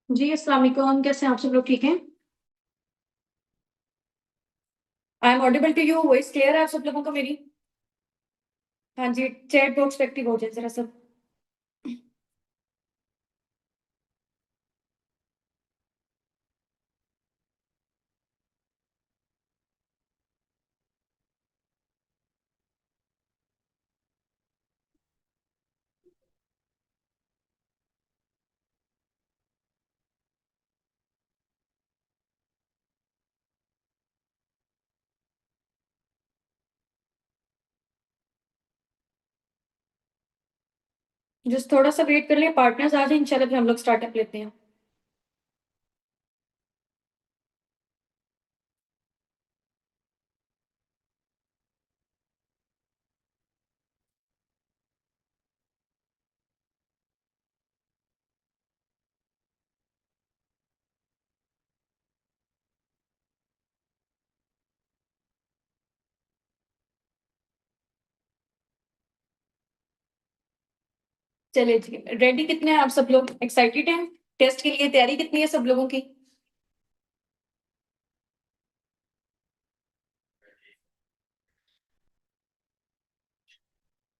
जी, अस्सलाम वालेकुम। कैसे हैं आप सब लोग? ठीक हैं? I am audible to you? Voice clear है आप सब लोगों को मेरी? हाँ जी, चैट बॉक्स पे एक्टिव हो जाए जरा सब। जस्ट थोड़ा सा वेट कर लें, पार्टनर्स आ जाए इंशाल्लाह, फिर हम लोग स्टार्टअप लेते हैं। चलिए जी, रेडी कितने हैं आप सब लोग? एक्साइटेड हैं? टेस्ट के लिए तैयारी कितनी है सब लोगों की?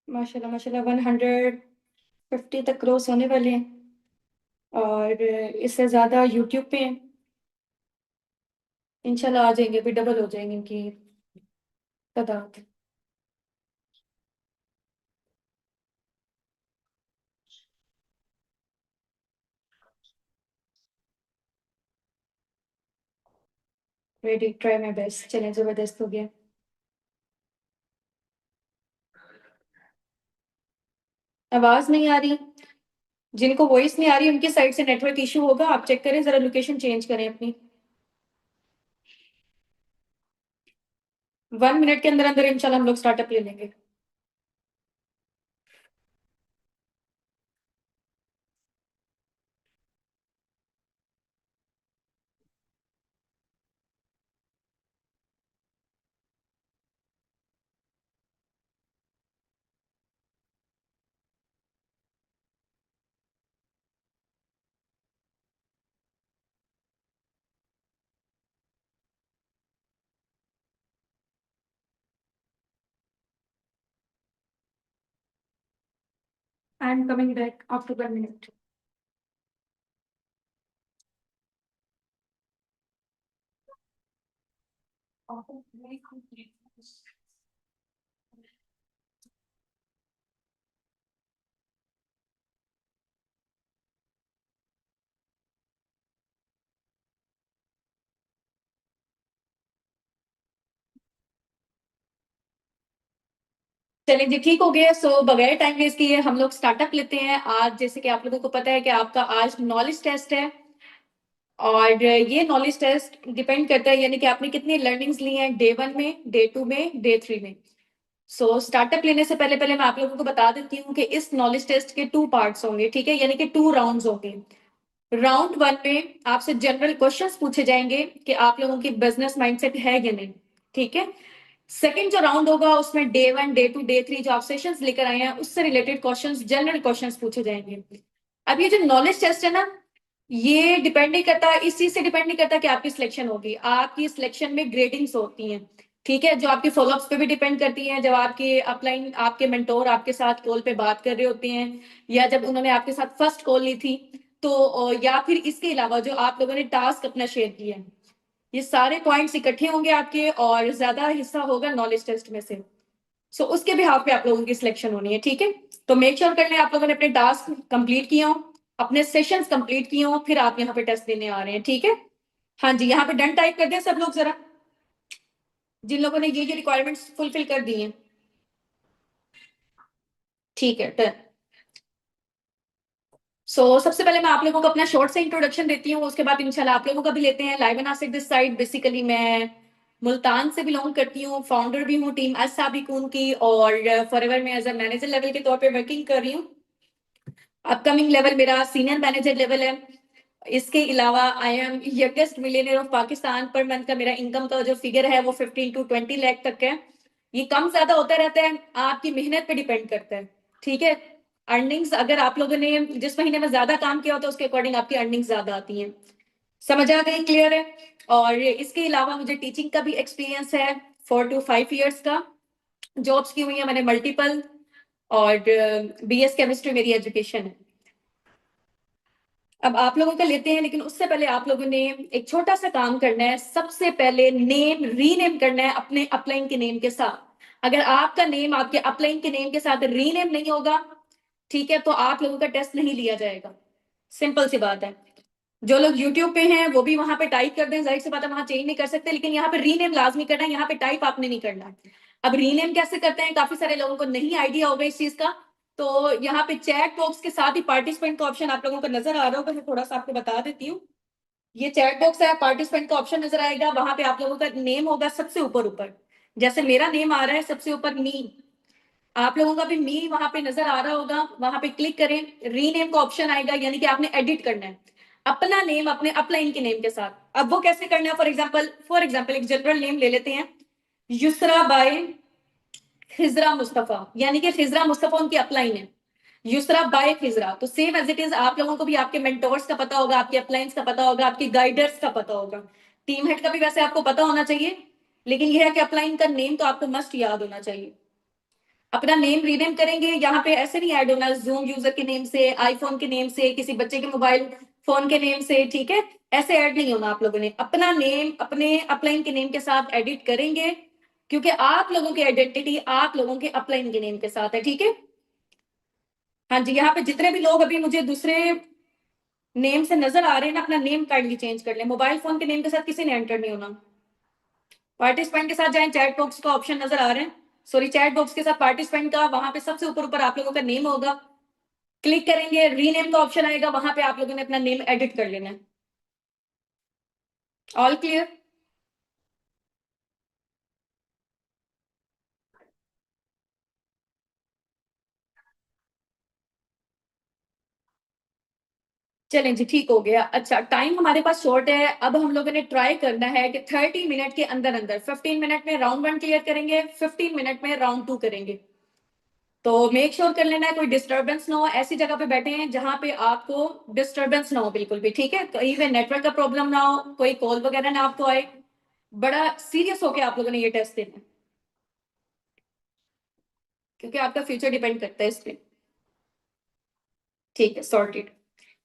माशाल्लाह माशाल्लाह, 150 तक क्रॉस होने वाले हैं और इससे ज्यादा यूट्यूब पे हैं। इंशाल्लाह आ जाएंगे, फिर डबल हो जाएंगे इनकी तादाद। Ready, try my best. चलें, जबरदस्त हो गया। आवाज नहीं आ रही? जिनको वॉइस नहीं आ रही उनकी साइड से नेटवर्क इशू होगा, आप चेक करें जरा, लोकेशन चेंज करें अपनी। 1 मिनट के अंदर अंदर इंशाल्लाह हम लोग स्टार्टअप ले लेंगे। I am coming back after 1 minute. चलिए जी, ठीक हो गया। सो बगैर टाइम वेस्ट किए हम लोग स्टार्टअप लेते हैं आज। जैसे कि आप लोगों को पता है कि आपका आज नॉलेज टेस्ट है और ये नॉलेज टेस्ट डिपेंड करता है यानी कि आपने कितनी लर्निंग्स ली हैं डे 1 में, डे 2 में, डे 3 में। सो स्टार्टअप लेने से पहले पहले मैं आप लोगों को बता देती हूँ कि इस नॉलेज टेस्ट के 2 पार्ट्स होंगे, ठीक है? यानी कि 2 राउंड्स होंगे। राउंड 1 में आपसे जनरल क्वेश्चंस पूछे जाएंगे कि आप लोगों की बिजनेस माइंडसेट है या नहीं, ठीक है? सेकंड जो राउंड होगा उसमें डे 1, डे 2, डे 3 जो आप सेशंस लेकर आए हैं उससे रिलेटेड क्वेश्चंस, जनरल क्वेश्चंस पूछे जाएंगे। अब ये जो नॉलेज टेस्ट है ना, ये डिपेंड नहीं करता, इस चीज से डिपेंड नहीं करता कि आपकी सिलेक्शन होगी। आपकी सिलेक्शन में ग्रेडिंग्स होती हैं, ठीक है? जो आपके फॉलोअप्स पे भी डिपेंड करती हैं, जब आपके अपलाइन, आपके मेंटोर आपके साथ कॉल पे बात कर रहे होते हैं, या जब उन्होंने आपके साथ फर्स्ट कॉल ली थी, तो या फिर इसके अलावा जो आप लोगों ने टास्क अपना शेयर किया है, ये सारे पॉइंट्स इकट्ठे होंगे आपके और ज्यादा हिस्सा होगा नॉलेज टेस्ट में से। सो उसके बिहाफ पे आप लोगों की सिलेक्शन होनी है, ठीक है? तो मेक श्योर कर लें आप लोगों ने अपने टास्क कंप्लीट किए हो, अपने सेशंस कंप्लीट किए हो, फिर आप यहाँ पे टेस्ट देने आ रहे हैं, ठीक है? हाँ जी, यहाँ पे डन टाइप कर दें सब लोग जरा, जिन लोगों ने ये रिक्वायरमेंट्स फुलफिल कर दी हैं। ठीक है, डन। सबसे पहले मैं आप लोगों को अपना शॉर्ट से इंट्रोडक्शन देती हूँ, उसके बाद इंशाल्लाह आप लोगों का भी लेते हैं। Live Nashik this side, basically मैं मुल्तान से बिलोंग करती हूँ, फाउंडर भी हूँ टीम असाबिकून की, और फॉरएवर में एज अ मैनेजर लेवल के तौर पे वर्किंग कर रही हूँ। अपकमिंग लेवल मेरा सीनियर मैनेजर लेवल है। इसके अलावा I am youngest millionaire of Pakistan. Per month का मेरा इनकम का जो फिगर है वो 15 to 20 लाख तक है। ये कम ज्यादा होता रहता है, आपकी मेहनत पे डिपेंड करता है, ठीक है? अर्निंग्स अगर आप लोगों ने जिस महीने में ज्यादा काम किया होता है उसके अकॉर्डिंग आपकी अर्निंग्स ज्यादा आती हैं। समझ आ गई? क्लियर है? और इसके अलावा मुझे टीचिंग का भी एक्सपीरियंस है 4 to 5 years का। जॉब्स की हुई है मैंने मल्टीपल, और BS केमिस्ट्री मेरी एजुकेशन है। अब आप लोगों का लेते हैं, लेकिन उससे पहले आप लोगों ने एक छोटा सा काम करना है। सबसे पहले नेम रीनेम करना है अपने अपलाइन के नेम के साथ। अगर आपका नेम आपके अपलाइन के नेम के साथ रीनेम नहीं होगा, ठीक है, तो आप लोगों का टेस्ट नहीं लिया जाएगा। सिंपल सी बात है। जो लोग यूट्यूब पे हैं वो भी वहां पे टाइप कर दें, जाहिर सी बात है वहां चेंज नहीं कर सकते, लेकिन यहाँ पे रीनेम लाजमी करना है, यहाँ पे टाइप आपने नहीं करना है। अब रीनेम कैसे करते हैं, काफी सारे लोगों को नहीं आइडिया होगा इस चीज का। तो यहाँ पे चैट बॉक्स के साथ ही पार्टिसिपेंट का ऑप्शन आप लोगों को नजर आ रहा होगा, मैं थोड़ा सा आपको बता देती हूँ। ये चैट बॉक्स है, पार्टिसिपेंट का ऑप्शन नजर आएगा, वहां पे आप लोगों का नेम होगा सबसे ऊपर ऊपर। जैसे मेरा नेम आ रहा है सबसे ऊपर मी, आप लोगों का भी मी वहां पे नजर आ रहा होगा, वहां पे क्लिक करें, रीनेम का ऑप्शन आएगा, यानी कि आपने एडिट करना है अपना नेम अपने अपलाइन के नेम के साथ। अब वो कैसे करना है, फॉर एग्जाम्पल एक जनरल नेम ले लेते हैं, युसरा बाय खिजरा मुस्तफा, यानी कि खिजरा मुस्तफा उनकी अपलाइन है, युसरा बाय खिजरा। तो सेम एज इट इज आप लोगों को भी आपके मेंटोर्स का पता होगा, आपके अपलाइंस का पता होगा, आपके गाइडर्स का पता होगा, टीम हेड का भी वैसे आपको पता होना चाहिए, लेकिन यह है कि अपलाइन का नेम तो आपको मस्ट याद होना चाहिए। अपना नेम रीनेम करेंगे, यहाँ पे ऐसे नहीं ऐड होना जूम यूजर के नेम से, आईफोन के नेम से, किसी बच्चे के मोबाइल फोन के नेम से, ठीक है, ऐसे ऐड नहीं होना। आप लोगों ने अपना नेम अपने अपलाइन के नेम के साथ एडिट करेंगे, क्योंकि आप लोगों की आइडेंटिटी आप लोगों के अपलाइन के नेम के साथ है, ठीक है। हाँ जी, यहाँ पे जितने भी लोग अभी मुझे दूसरे नेम से नजर आ रहे हैं ना, अपना नेम काइंडली चेंज कर ले, मोबाइल फोन के नेम के साथ किसी ने एंटर नहीं होना। पार्टिसिपेंट के साथ जाएं, चैट बॉक्स का ऑप्शन नजर आ रहे हैं, सॉरी चैट बॉक्स के साथ पार्टिसिपेंट का, वहां पे सबसे ऊपर ऊपर आप लोगों का नेम होगा, क्लिक करेंगे, रीनेम का ऑप्शन आएगा, वहां पे आप लोगों ने अपना नेम एडिट कर लेना है। All clear? चलें जी, ठीक हो गया। अच्छा, टाइम हमारे पास शॉर्ट है, अब हम लोगों ने ट्राई करना है कि 30 मिनट के अंदर अंदर 15 मिनट में राउंड 1 क्लियर करेंगे, 15 मिनट में राउंड 2 करेंगे। तो मेक श्योर कर लेना है कोई डिस्टर्बेंस ना हो, ऐसी जगह पे बैठे हैं जहां पे आपको डिस्टर्बेंस ना हो बिल्कुल भी, ठीक है, कहीं पे नेटवर्क का प्रॉब्लम ना हो, कोई कॉल वगैरह ना आपको आए। बड़ा सीरियस होके आप लोगों ने ये टेस्ट देना है, क्योंकि आपका फ्यूचर डिपेंड करता है इस पे। ठीक है, सॉर्टेड।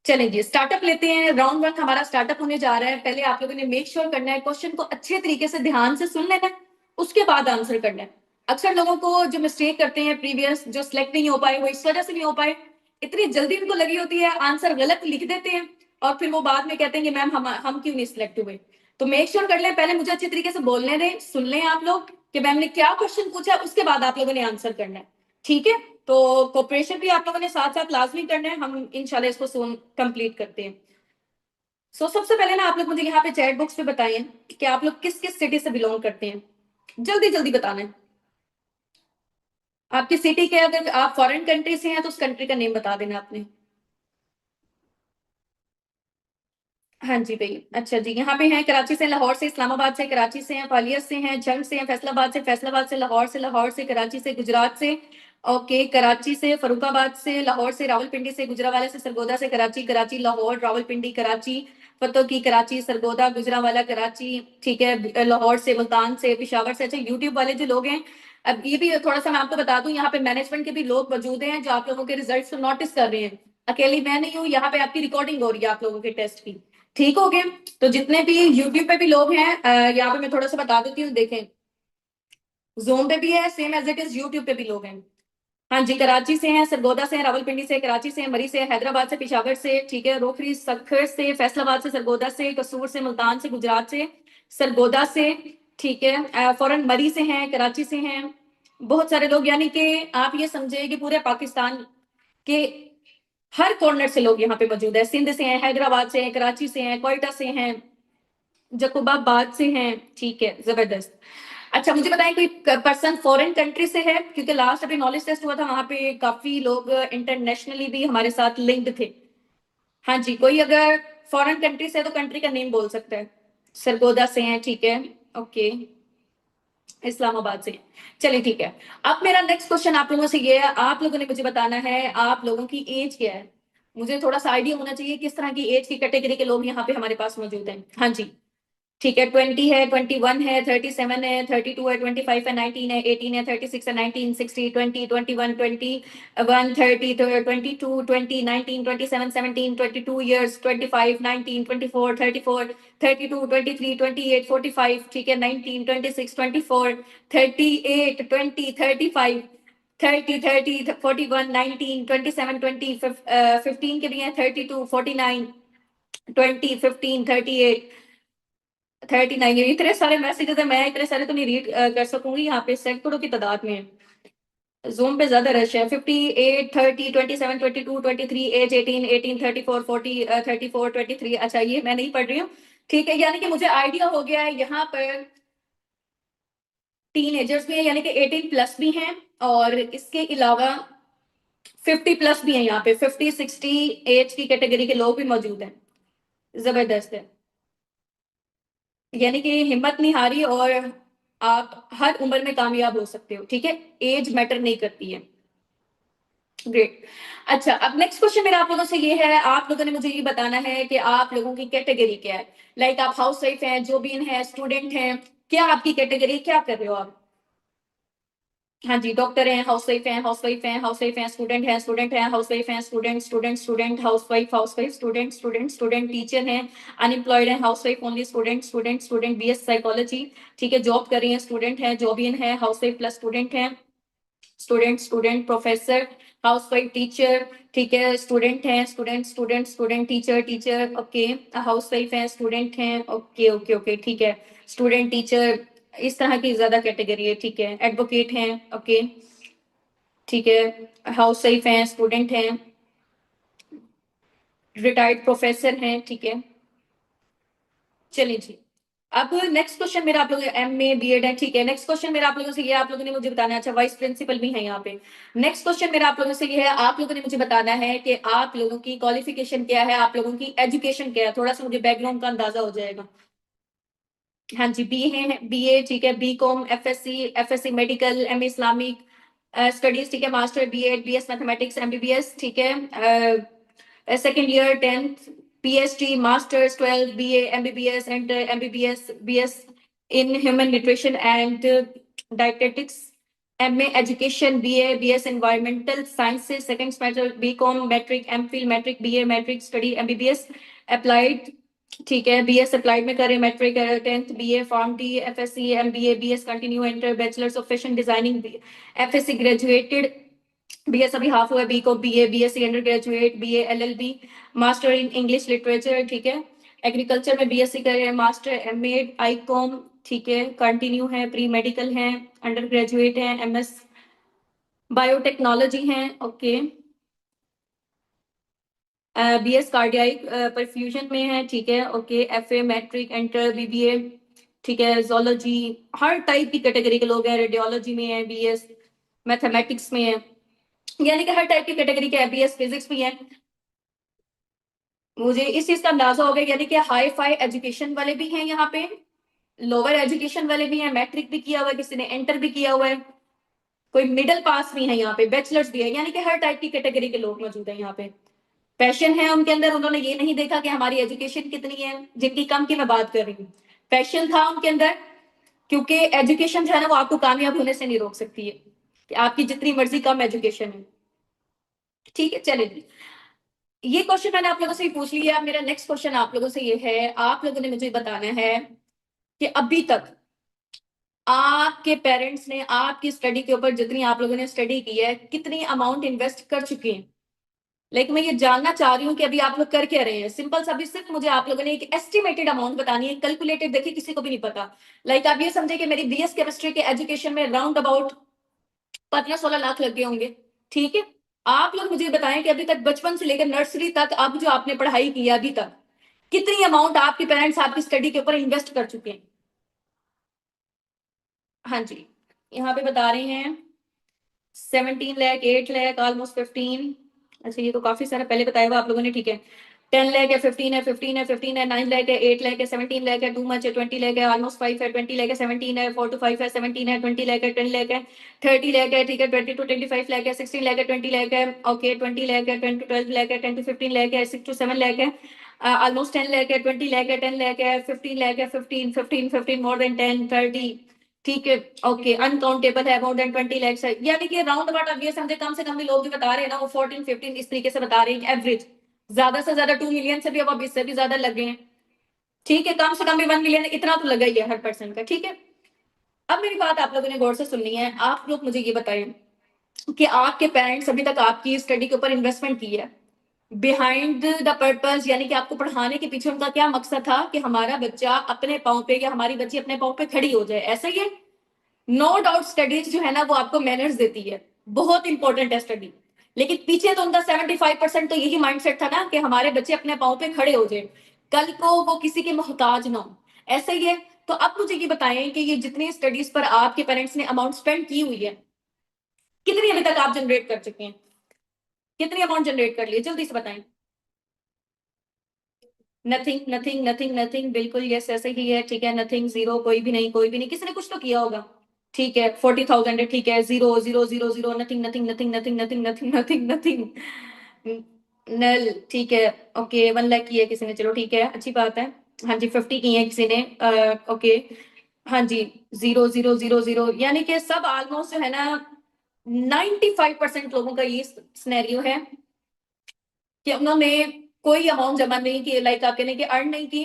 चलें जी, स्टार्टअप लेते हैं। राउंड 1 हमारा स्टार्टअप होने जा रहा है। पहले आप लोगों ने मेक श्योर करना है क्वेश्चन को अच्छे तरीके से ध्यान से सुन लेना है, उसके बाद आंसर करना है। अक्सर लोगों को जो मिस्टेक करते हैं प्रीवियस, जो सिलेक्ट नहीं हो पाए, वो इस वजह से नहीं हो पाए, इतनी जल्दी उनको लगी होती है, आंसर गलत लिख देते हैं, और फिर वो बाद में कहते हैं कि मैम हम क्यों नहीं सिलेक्ट हुए। तो मेक श्योर कर लें, पहले मुझे अच्छे तरीके से बोलने दें, सुन लें आप लोग कि मैम ने क्या क्वेश्चन पूछा है, उसके बाद आप लोगों ने आंसर करना है, ठीक है। तो कोऑपरेशन भी आप लोगों ने साथ साथ लाजमी करना है, हम इंशाल्लाह इसको सोन कंप्लीट करते हैं। सबसे पहले ना आप लोग मुझे यहाँ पे चैट बॉक्स पे बताइए कि आप लोग किस किस सिटी से बिलोंग करते हैं, जल्दी जल्दी बताना है। आपकी सिटी के, अगर आप फॉरेन कंट्री से हैं तो उस कंट्री का नेम बता देना आपने। हाँ जी भाई, अच्छा जी, यहाँ पे हैं कराची से, लाहौर से, इस्लामाबाद से, कराची से हैं, ग्वालियर से हैं, जंग से हैं, फैसलाबाद से, फैसलाबाद से, लाहौर से, कराची से, गुजरात से, ओके, कराची से, फरुखाबाद से, लाहौर से, रावलपिंडी से, गुजरावाला से, सरगोदा से, कराची, कराची, लाहौर, रावलपिंडी, कराची, फतो की, कराची, सरगोदा, गुजरावाला, कराची, ठीक है, लाहौर से, मुल्तान से, पिशावर से। अच्छा, यूट्यूब वाले जो लोग हैं, अब ये भी थोड़ा सा मैं आपको बता दूं, यहाँ पे मैनेजमेंट के भी लोग मौजूद हैं जो आप लोगों के रिजल्ट्स को नोटिस कर रहे हैं। अकेली मैं नहीं हूँ, यहाँ पे आपकी रिकॉर्डिंग हो रही है आप लोगों के टेस्ट की, ठीक हो गए। तो जितने भी यूट्यूब पे भी लोग हैं, यहाँ पे मैं थोड़ा सा बता देती हूँ, देखें, जोम पे भी है, same as it is YouTube पे भी लोग हैं। हाँ जी, कराची से हैं, सरगोदा से हैं, रावलपिंडी से, कराची से, मरी से, हैदराबाद से, पिशावर से, ठीक है, रोखरी, सखर से, फैसलाबाद से, सरगोदा से, कसूर से, मुल्तान से, गुजरात से, सरगोदा से, ठीक है, फौरन मरी से हैं, कराची से हैं, बहुत सारे लोग, यानी कि आप ये समझे कि पूरे पाकिस्तान के हर कॉर्नर से लोग यहाँ पे मौजूद है। सिंध से हैं, हैदराबाद से हैं, कराची से हैं, कोयटा से हैं, जकोबाबाद से हैं, ठीक है, जबरदस्त। अच्छा, मुझे बताएं कोई पर्सन फॉरेन कंट्री से है, क्योंकि लास्ट अभी नॉलेज टेस्ट हुआ था, वहां पे काफी लोग इंटरनेशनली भी हमारे साथ लिंक्ड थे। हाँ जी, कोई अगर फॉरेन कंट्री से है तो कंट्री का नेम बोल सकता है। सरगोदा से हैं, ठीक है, ओके, इस्लामाबाद से। चलिए ठीक है। अब मेरा नेक्स्ट क्वेश्चन आप लोगों से ये है, आप लोगों ने मुझे बताना है आप लोगों की एज क्या है। मुझे थोड़ा सा आइडिया होना चाहिए किस तरह की एज की कैटेगरी के लोग यहाँ पे हमारे पास मौजूद हैं। हाँ जी, ठीक है। 20 है, 21 है, 37 है, 32 है, 25 है, 19 है, 18 है, 36 है, 19, 60, 20, 21, 21, 30, 22, 20, 19, 27, 17, 22 years, 25, 19, 24, 34, 32, 23, 28, 45, ठीक है, 19, 26, 24, 38, 20, 35, 30, 30, 41, 19, 27, 20, 15 के भी हैं, 32, 49, 20, 15, 38, 39। इतने सारे मैसेजेस है, मैं इतने सारे तो नहीं रीड कर सकूंगी, यहाँ पे सैकड़ों की तादाद में है। जूम पे ज्यादा रश है। 58, 30, 27, 22, 23, एज 18, 18, 34, 40, 34, 23। अच्छा ये मैं नहीं पढ़ रही हूँ, ठीक है। यानी कि मुझे आइडिया हो गया है यहाँ पर टीन एजर्स भी हैं, यानी कि 18 प्लस भी हैं, और इसके अलावा 50 प्लस भी हैं। यहाँ पे 50, 60 एज की कैटेगरी के लोग भी मौजूद हैं। जबरदस्त है, यानी कि हिम्मत नहीं हारी, और आप हर उम्र में कामयाब हो सकते हो, ठीक है। एज मैटर नहीं करती है। ग्रेट। अच्छा, अब नेक्स्ट क्वेश्चन मेरा आप लोगों से ये है, आप लोगों ने मुझे ये बताना है कि आप लोगों की कैटेगरी क्या है। लाइक आप हाउस वाइफ हैं, जो भी है, स्टूडेंट हैं, क्या आपकी कैटेगरी, क्या कर रहे हो आप। हाँ जी, डॉक्टर हैं, हाउस वाइफ हैं, हाउस वाइफ हैं, हाउस वाइफ हैं, स्टूडेंट हैं, स्टूडेंट हैं, हाउस वाइफ हैं, student, student, student, housewife, housewife, student, student, student, teacher हैं, अनएम्प्लॉयड हैं, housewife only, student, student, student, BS psychology, ठीक है, जॉब कर रही हैं, स्टूडेंट हैं, जॉबियन है, हाउस वाइफ प्लस स्टूडेंट हैं, student, student, professor, house wife, teacher, ठीक है, स्टूडेंट हैं, student, student, student, teacher, teacher, okay, house wife हैं, स्टूडेंट हैं, ओके ओके ओके, ठीक है, स्टूडेंट, टीचर, इस तरह की ज्यादा कैटेगरी है, ठीक है, एडवोकेट हैं, ओके, ठीक है, हाउस वाइफ हैं, स्टूडेंट हैं, रिटायर्ड प्रोफेसर हैं, ठीक है। चलिए जी, अब नेक्स्ट क्वेश्चन मेरा आप लोगों एम ए बी एड है, ठीक है। नेक्स्ट क्वेश्चन मेरा आप लोगों से ये है, आप लोगों ने मुझे बताना है, अच्छा वाइस प्रिंसिपल भी है यहाँ पे। नेक्स्ट क्वेश्चन मेरा आप लोगों से ये है, आप लोगों ने मुझे बताना है कि आप लोगों की क्वालिफिकेशन क्या है, आप लोगों की एजुकेशन क्या है, थोड़ा सा मुझे बैकग्राउंड का अंदाजा हो जाएगा। हाँ जी, बी है, बी ए, ठीक है, B com, F S C medical, M Islamic studies, ठीक है, master, B ed, B S mathematics, MBBS, ठीक है, second year, 10th, PhD, masters, 12 BA, MBBS and MBBS, BS in human nutrition and dietetics, MA education, BS environmental sciences, second semester, BCom, matric, MPhil, matric, BA matric study, MBBS applied, ठीक है, BS applied में करें, matric, 10th BA form D, FSC, MBA, BS continue, enter bachelors of fashion designing, FSC graduated, BS अभी half हुआ, B को BA, BSc under graduate, BA LLB, master in English literature, ठीक है, agriculture में BSc करें, master MEd Icom, ठीक है, continue है, प्री मेडिकल है, अंडर ग्रेजुएट है, MS बायोटेक्नोलॉजी है, ओके, BS कार्डियाइक परफ्यूजन में है, ठीक है, okay, FA matric, enter, BBA, ठीक है, जोलॉजी, हर टाइप की कैटेगरी के लोग हैं, रेडियोलॉजी में है, BS मैथमेटिक्स में है, यानी कि हर टाइप की कैटेगरी के BS फिजिक्स भी है। मुझे इस चीज का अंदाजा हो गया, यानी कि हाई फाई एजुकेशन वाले भी हैं यहाँ पे, लोअर एजुकेशन वाले भी हैं, मैट्रिक भी किया हुआ है, किसी ने एंटर भी किया हुआ है, कोई मिडिल पास भी है यहाँ पे, बैचलर्स भी है, यानी कि हर टाइप की कैटेगरी के लोग मौजूद हैं यहाँ पे। पैशन है उनके अंदर, उन्होंने ये नहीं देखा कि हमारी एजुकेशन कितनी है, जिनकी कम की मैं बात कर रही हूँ, पैशन था उनके अंदर, क्योंकि एजुकेशन जो है ना वो आपको कामयाब होने से नहीं रोक सकती है, कि आपकी जितनी मर्जी कम एजुकेशन है, ठीक है। चलिए, ये क्वेश्चन मैंने आप लोगों से ही पूछ लिया। मेरा नेक्स्ट क्वेश्चन आप लोगों से ये है, आप लोगों ने मुझे बताना है कि अभी तक आपके पेरेंट्स ने आपकी स्टडी के ऊपर, जितनी आप लोगों ने स्टडी की है, कितनी अमाउंट इन्वेस्ट कर चुके हैं। लाइक मैं ये जानना चाह रही हूँ कि अभी आप लोग कर क्या रहे हैं। सिंपल सा, अभी सिर्फ मुझे आप लोगों ने एक एस्टिमेटेड अमाउंट बतानी है, कैलकुलेटेड देखिए किसी को भी नहीं पता। लाइक आप ये समझे कि मेरी BS केमिस्ट्री के एजुकेशन में राउंड अबाउट 15-16 लाख लग गए होंगे, ठीक है। आप लोग मुझे बताएं कि अभी तक बचपन से लेकर नर्सरी तक अब जो आपने पढ़ाई की है अभी तक, कितनी अमाउंट आपके पेरेंट्स आपकी स्टडी के ऊपर इन्वेस्ट कर चुके हैं। हाँ जी, यहाँ पे बता रहे हैं 17 लाख, 8 लाख, ऑलमोस्ट 15। अच्छा ये तो काफी सारा पहले बताया हुआ आप लोगों ने, ठीक है। 10 लाख है, 15 है, 15 है, 15 है, 9 लाख है, 8 लाख है, 17 लाख है, टू मच है, 20 लाख है, ऑलमोस्ट 5 है, 20 लाख है, 17 है, 4 to 5 है, 17 है, 20 लाख है, 10 लाख है, 30 लाख है, ठीक है, 20 to 25 लाख है, 16 लाख है, 20 लाख है, ओके, 20 लाख है, 10 to 12 लाख है, 10 to 15 लाख है, 6 to 7 लाख है, ऑलमोस्ट 10 लाख है, 20 लाख है, 10 लाख है, 15 लाख है, 15, 15, 15, मोर देन 10, 30, ठीक है, ओके, अनकाउंटेबल है, मोर देन 20 लाख है, यानी कि राउंड अबाउट अब ये समझे, कम से कम भी लोग भी बता रहे हैं ना, वो 14, 15 इस तरीके से बता रहे हैं एवरेज, ज्यादा से ज्यादा 2 मिलियन से भी अब इससे भी ज्यादा लगे हैं, ठीक है, कम से कम भी 1 मिलियन इतना तो लगा ही है हर पर्सन का, ठीक है। अब मेरी बात आप लोगों ने गौर से सुननी है, आप लोग मुझे ये बताएं कि आपके पेरेंट्स अभी तक आपकी स्टडी के ऊपर इन्वेस्टमेंट की है, बिहाइंड द पर्पज, यानी कि आपको पढ़ाने के पीछे उनका क्या मकसद था कि हमारा बच्चा अपने पाँव पे या हमारी बच्ची अपने पाँव पे खड़ी हो जाए, ऐसा ही है। नो डाउट स्टडीज जो है ना वो आपको मैनर्स देती है, बहुत इंपॉर्टेंट है स्टडी, लेकिन पीछे तो उनका 75% तो यही माइंडसेट था ना कि हमारे बच्चे अपने पाँव पे खड़े हो जाए, कल को वो किसी के मोहताज ना हो, ऐसा ही है। तो अब मुझे ये बताएं कि ये जितनी स्टडीज पर आपके पेरेंट्स ने अमाउंट स्पेंड की हुई है, कितनी अभी तक आप जनरेट कर चुके हैं, कितनी अमाउंट जनरेट कर लिए, जल्दी से बताएं। नथिंग, नथिंग, नथिंग, नथिंग, बिल्कुल यस ऐसे ही है, ठीक है, नथिंग, जीरो, कोई भी नहीं, कोई भी नहीं, किसी ने कुछ तो किया होगा, ठीक है, 40,000 है, ठीक है, zero, zero, zero, zero, nothing, nothing, nothing, nothing, nothing, nothing, nothing, nothing, null, ठीक है, ओके, 1 लाख की है किसी ने, चलो ठीक है, अच्छी बात है। हाँ जी, 50 की है किसी ने, ओके, हाँ जी, जीरो, जीरो, जीरो, जीरो, यानी कि सब ऑलमोस्ट जो है ना 95% लोगों का ये सिनेरियो है कि उन्होंने कोई अमाउंट जमा नहीं की, लाइक आप कहने की अर्न नहीं की,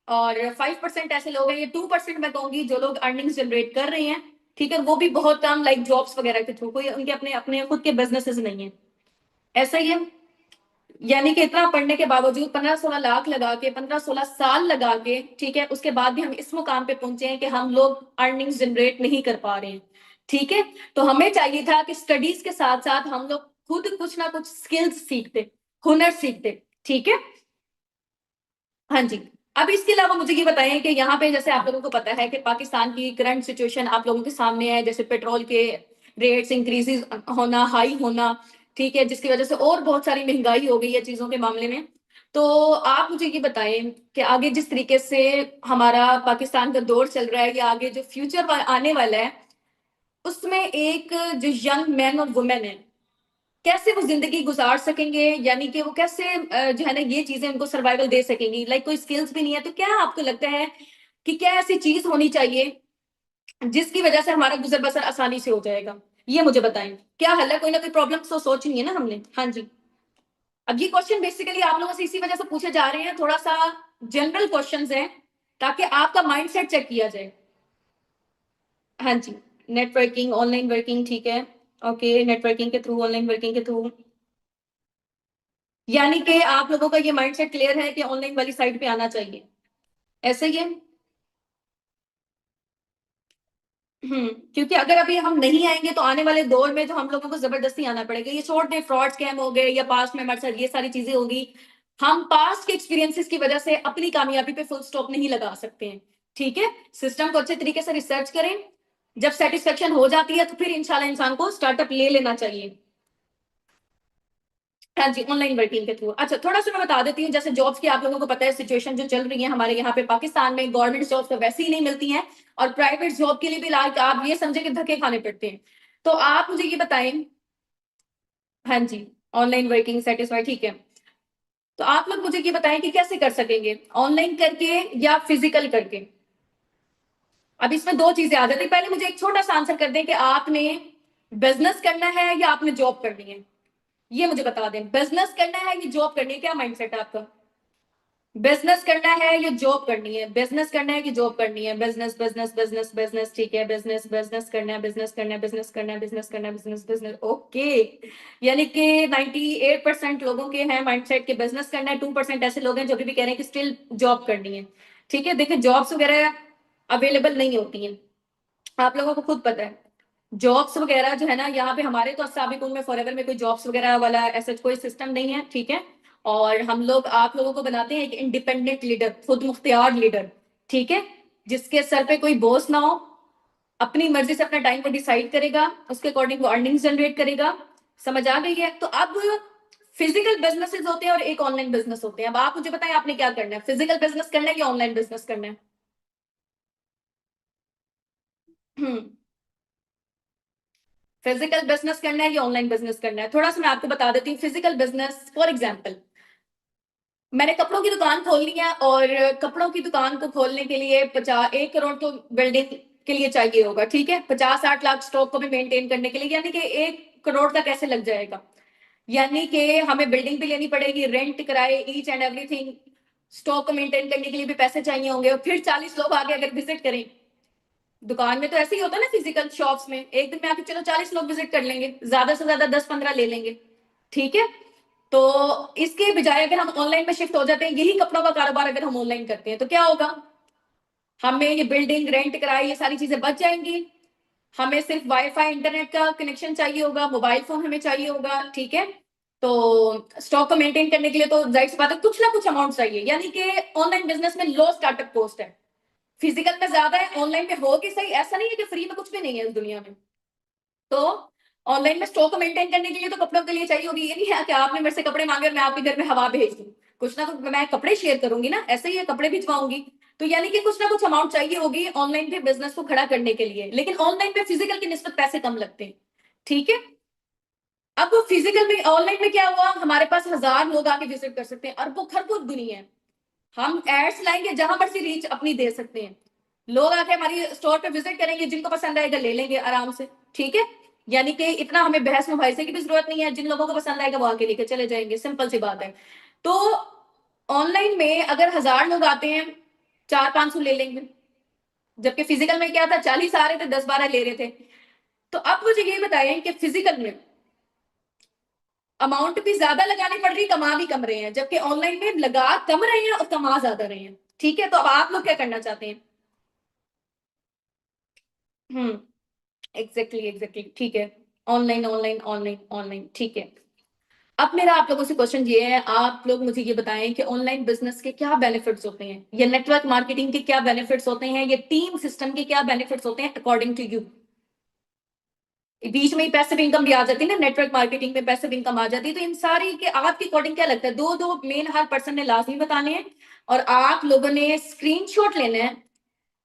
और 5% ऐसे लोग हैं, ये 2% मैं कहूंगी जो लोग अर्निंग्स जनरेट कर रहे हैं, ठीक है, वो भी बहुत कम, लाइक जॉब्स वगैरह के थ्रू, कोई उनके अपने अपने खुद के बिजनेसेस नहीं है, ऐसा ही है। यानी कि इतना पढ़ने के बावजूद 15-16 लाख लगा के, 15-16 साल लगा के, ठीक है, उसके बाद भी हम इस मुकाम पे पहुंचे हैं कि हम लोग अर्निंग्स जनरेट नहीं कर पा रहे हैं, ठीक है। तो हमें चाहिए था कि स्टडीज के साथ साथ हम लोग खुद कुछ ना कुछ स्किल्स सीखते, हुनर सीखते, ठीक है। हाँ जी। अब इसके अलावा मुझे ये बताएं कि यहाँ पे जैसे आप लोगों को पता है कि पाकिस्तान की करंट सिचुएशन आप लोगों के सामने है, जैसे पेट्रोल के रेट्स इंक्रीजेस होना, हाई होना, ठीक है, जिसकी वजह से और बहुत सारी महंगाई हो गई है चीजों के मामले में। तो आप मुझे ये बताएं कि आगे जिस तरीके से हमारा पाकिस्तान का दौर चल रहा है या आगे जो फ्यूचर आने वाला है, उसमें एक जो यंग मैन और वुमेन है, कैसे वो जिंदगी गुजार सकेंगे, यानी कि वो कैसे जो है ना ये चीजें उनको सर्वाइवल दे सकेंगी, लाइक कोई स्किल्स भी नहीं है, तो क्या आपको लगता है कि क्या ऐसी चीज होनी चाहिए जिसकी वजह से हमारा गुजर बसर आसानी से हो जाएगा, ये मुझे बताएं, क्या हल है, कोई ना कोई प्रॉब्लम तो सोचनी है ना हमने। हाँ जी। अब ये क्वेश्चन बेसिकली आप लोगों से इसी वजह से पूछे जा रहे हैं, थोड़ा सा जनरल क्वेश्चंस हैं ताकि आपका माइंडसेट चेक किया जाए। हाँ जी। नेटवर्किंग, ऑनलाइन वर्किंग, ठीक है, ओके, नेटवर्किंग के थ्रू, ऑनलाइन वर्किंग के थ्रू, यानी कि आप लोगों का ये माइंडसेट क्लियर है कि ऑनलाइन वाली साइड पे आना चाहिए, ऐसे ही है। क्योंकि अगर अभी हम नहीं आएंगे तो आने वाले दौर में तो हम लोगों को जबरदस्ती आना पड़ेगा, ये छोड़ दे फ्रॉड स्कैम हो गए या पास्ट में हमारे साथ ये सारी चीजें होगी, हम पास्ट के एक्सपीरियंसेस की वजह से अपनी कामयाबी पे फुल स्टॉप नहीं लगा सकते हैं, ठीक है। सिस्टम को अच्छे तरीके से रिसर्च करें, जब सेटिस्फेक्शन हो जाती है तो फिर इंशाल्लाह इंसान को स्टार्टअप ले लेना चाहिए। हाँ जी, ऑनलाइन वर्किंग के थ्रू। अच्छा, थोड़ा सा मैं बता देती हूँ, जैसे जॉब्स की आप लोगों को पता है सिचुएशन जो चल रही है हमारे यहाँ पे पाकिस्तान में, गवर्नमेंट जॉब्स तो वैसे ही नहीं मिलती हैं, और प्राइवेट जॉब के लिए भी लाइक आप ये समझे कि धक्के खाने पड़ते हैं। तो आप मुझे ये बताएं। हाँ जी, ऑनलाइन वर्किंग सेटिस्फाई, ठीक है। तो आप लोग मुझे ये बताएं कि कैसे कर सकेंगे, ऑनलाइन करके या फिजिकल करके। अब इसमें दो चीजें आ जाती है, पहले मुझे एक छोटा सा आंसर कर दें कि आपने बिजनेस करना है या आपने जॉब करनी है, ये मुझे बता दें, बिजनेस करना है या जॉब करनी है, क्या माइंडसेट है आपका। बिजनेस करना है या जॉब करनी है, बिजनेस करना है कि जॉब करनी है, बिजनेस, बिजनेस, बिजनेस, बिजनेस, ठीक है, बिजनेस, बिजनेस करना है, बिजनेस करना है, बिजनेस करना है, बिजनेस करना है, बिजनेस, बिजनेस, ओके। यानी कि 98% लोगों के हैं माइंडसेट के बिजनेस करना है, 2% ऐसे लोग हैं जो भी कह रहे हैं कि स्टिल जॉब करनी है, ठीक है। देखिए, जॉब्स वगैरह अवेलेबल नहीं होती हैं, आप लोगों को खुद पता है, जॉब्स वगैरह जो है ना यहाँ पे हमारे तो साबिकुन में फॉरएवर में कोई जॉब्स वगैरह वाला ऐसा कोई सिस्टम नहीं है, ठीक है। और हम लोग आप लोगों को बनाते हैं एक इंडिपेंडेंट लीडर, खुद मुख्तियार लीडर, ठीक है, जिसके सर पे कोई बॉस ना हो, अपनी मर्जी से अपना टाइम को डिसाइड करेगा, उसके अकॉर्डिंग वो अर्निंग्स जनरेट करेगा, समझ आ गई है। तो अब फिजिकल बिजनेसेस होते हैं और एक ऑनलाइन बिजनेस होते हैं। अब आप मुझे बताएं आपने क्या करना है, फिजिकल बिजनेस करना है या ऑनलाइन बिजनेस करना है? हम्म फिजिकल बिजनेस करना है या ऑनलाइन बिजनेस करना है? थोड़ा सा मैं आपको बता देती हूँ। फिजिकल बिजनेस, फॉर एग्जाम्पल, मैंने कपड़ों की दुकान खोलनी है और कपड़ों की दुकान को खोलने के लिए 1 करोड़ तो बिल्डिंग के लिए चाहिए होगा, ठीक है, 50-60 लाख स्टॉक को भी मेंटेन करने के लिए, यानी कि 1 करोड़ तक कैसे लग जाएगा। यानी कि हमें बिल्डिंग भी लेनी पड़ेगी, रेंट, किराए, ईच एंड एवरीथिंग, स्टॉक को मेंटेन करने के लिए भी पैसे चाहिए होंगे, और फिर 40 लोग आगे अगर विजिट करें। दुकान में तो ऐसे ही होता है ना, फिजिकल शॉप्स में एक दिन में आके चलो 40 लोग विजिट कर लेंगे, ज्यादा से ज्यादा 10-15 ले लेंगे, ठीक है। तो इसके बजाय अगर हम ऑनलाइन में शिफ्ट हो जाते हैं, यही कपड़ों का कारोबार अगर हम ऑनलाइन करते हैं तो क्या होगा, हमें ये बिल्डिंग, रेंट, किराए, ये सारी चीजें बच जाएंगी। हमें सिर्फ वाईफाई, इंटरनेट का कनेक्शन चाहिए होगा, मोबाइल फोन हमें चाहिए होगा, ठीक है। तो स्टॉक को मेंटेन करने के लिए तो जाहिर सी बात है कुछ ना कुछ अमाउंट चाहिए, यानी कि ऑनलाइन बिजनेस में लो स्टार्टअप कॉस्ट है। फिजिकल में ज्यादा है, ऑनलाइन में हो कि सही, ऐसा नहीं है कि फ्री में कुछ भी नहीं है इस दुनिया में। तो ऑनलाइन में स्टॉक को मेंटेन करने के लिए तो कपड़ों के लिए चाहिए होगी, ये नहीं है कि आपने मेरे से कपड़े मांगे और मैं आपके घर में हवा भेज दूं। कुछ ना कुछ मैं कपड़े शेयर करूंगी ना, ऐसे ही है, कपड़े भिजवाऊंगी। तो यानी कि कुछ ना कुछ अमाउंट चाहिए होगी ऑनलाइन के बिजनेस को खड़ा करने के लिए, लेकिन ऑनलाइन में फिजिकल की निस्बत पैसे कम लगते हैं, ठीक है। अब फिजिकल में, ऑनलाइन में क्या हुआ, हमारे पास 1000 लोग आके विजिट कर सकते हैं, अरबों खरबों दुनिया है। हम एड्स लाएंगे, जहां मर्जी रीच अपनी दे सकते हैं। लोग आके हमारी स्टोर पे विजिट करेंगे, जिनको पसंद आएगा ले लेंगे आराम से, ठीक है। यानी कि इतना हमें बहस मुबाइसे की भी जरूरत नहीं है, जिन लोगों को पसंद आएगा वो आके लेके चले जाएंगे, सिंपल सी बात है। तो ऑनलाइन में अगर 1000 लोग आते हैं, 400-500 ले लेंगे, जबकि फिजिकल में क्या था, 40 आ रहे थे, 10-12 ले रहे थे। तो अब मुझे ये बताएं कि फिजिकल में अमाउंट भी ज्यादा लगानी पड़ रही, कमा भी कम रहे हैं, जबकि ऑनलाइन में लगा कम रहे हैं और कमा ज्यादा रहे हैं, ठीक है। तो अब आप लोग क्या करना चाहते हैं? हम्म एग्जैक्टली एग्जैक्टली, ठीक है। ऑनलाइन ऑनलाइन ऑनलाइन ऑनलाइन, ठीक है। अब मेरा आप लोगों से क्वेश्चन ये है, आप लोग मुझे ये बताएं कि ऑनलाइन बिजनेस के क्या बेनिफिट्स होते हैं, या नेटवर्क मार्केटिंग के क्या बेनिफिट्स होते हैं, या टीम सिस्टम के क्या बेनिफिट्स होते हैं अकॉर्डिंग टू यू। बीच में ही पैसिव इनकम भी आ जाती है ना, नेटवर्क मार्केटिंग में पैसिव इनकम आ जाती है। तो इन सारी के आपके अकॉर्डिंग क्या लगता है? दो दो मेन हर पर्सन ने लाजमी बताने हैं, और आप लोगों ने स्क्रीनशॉट लेना है।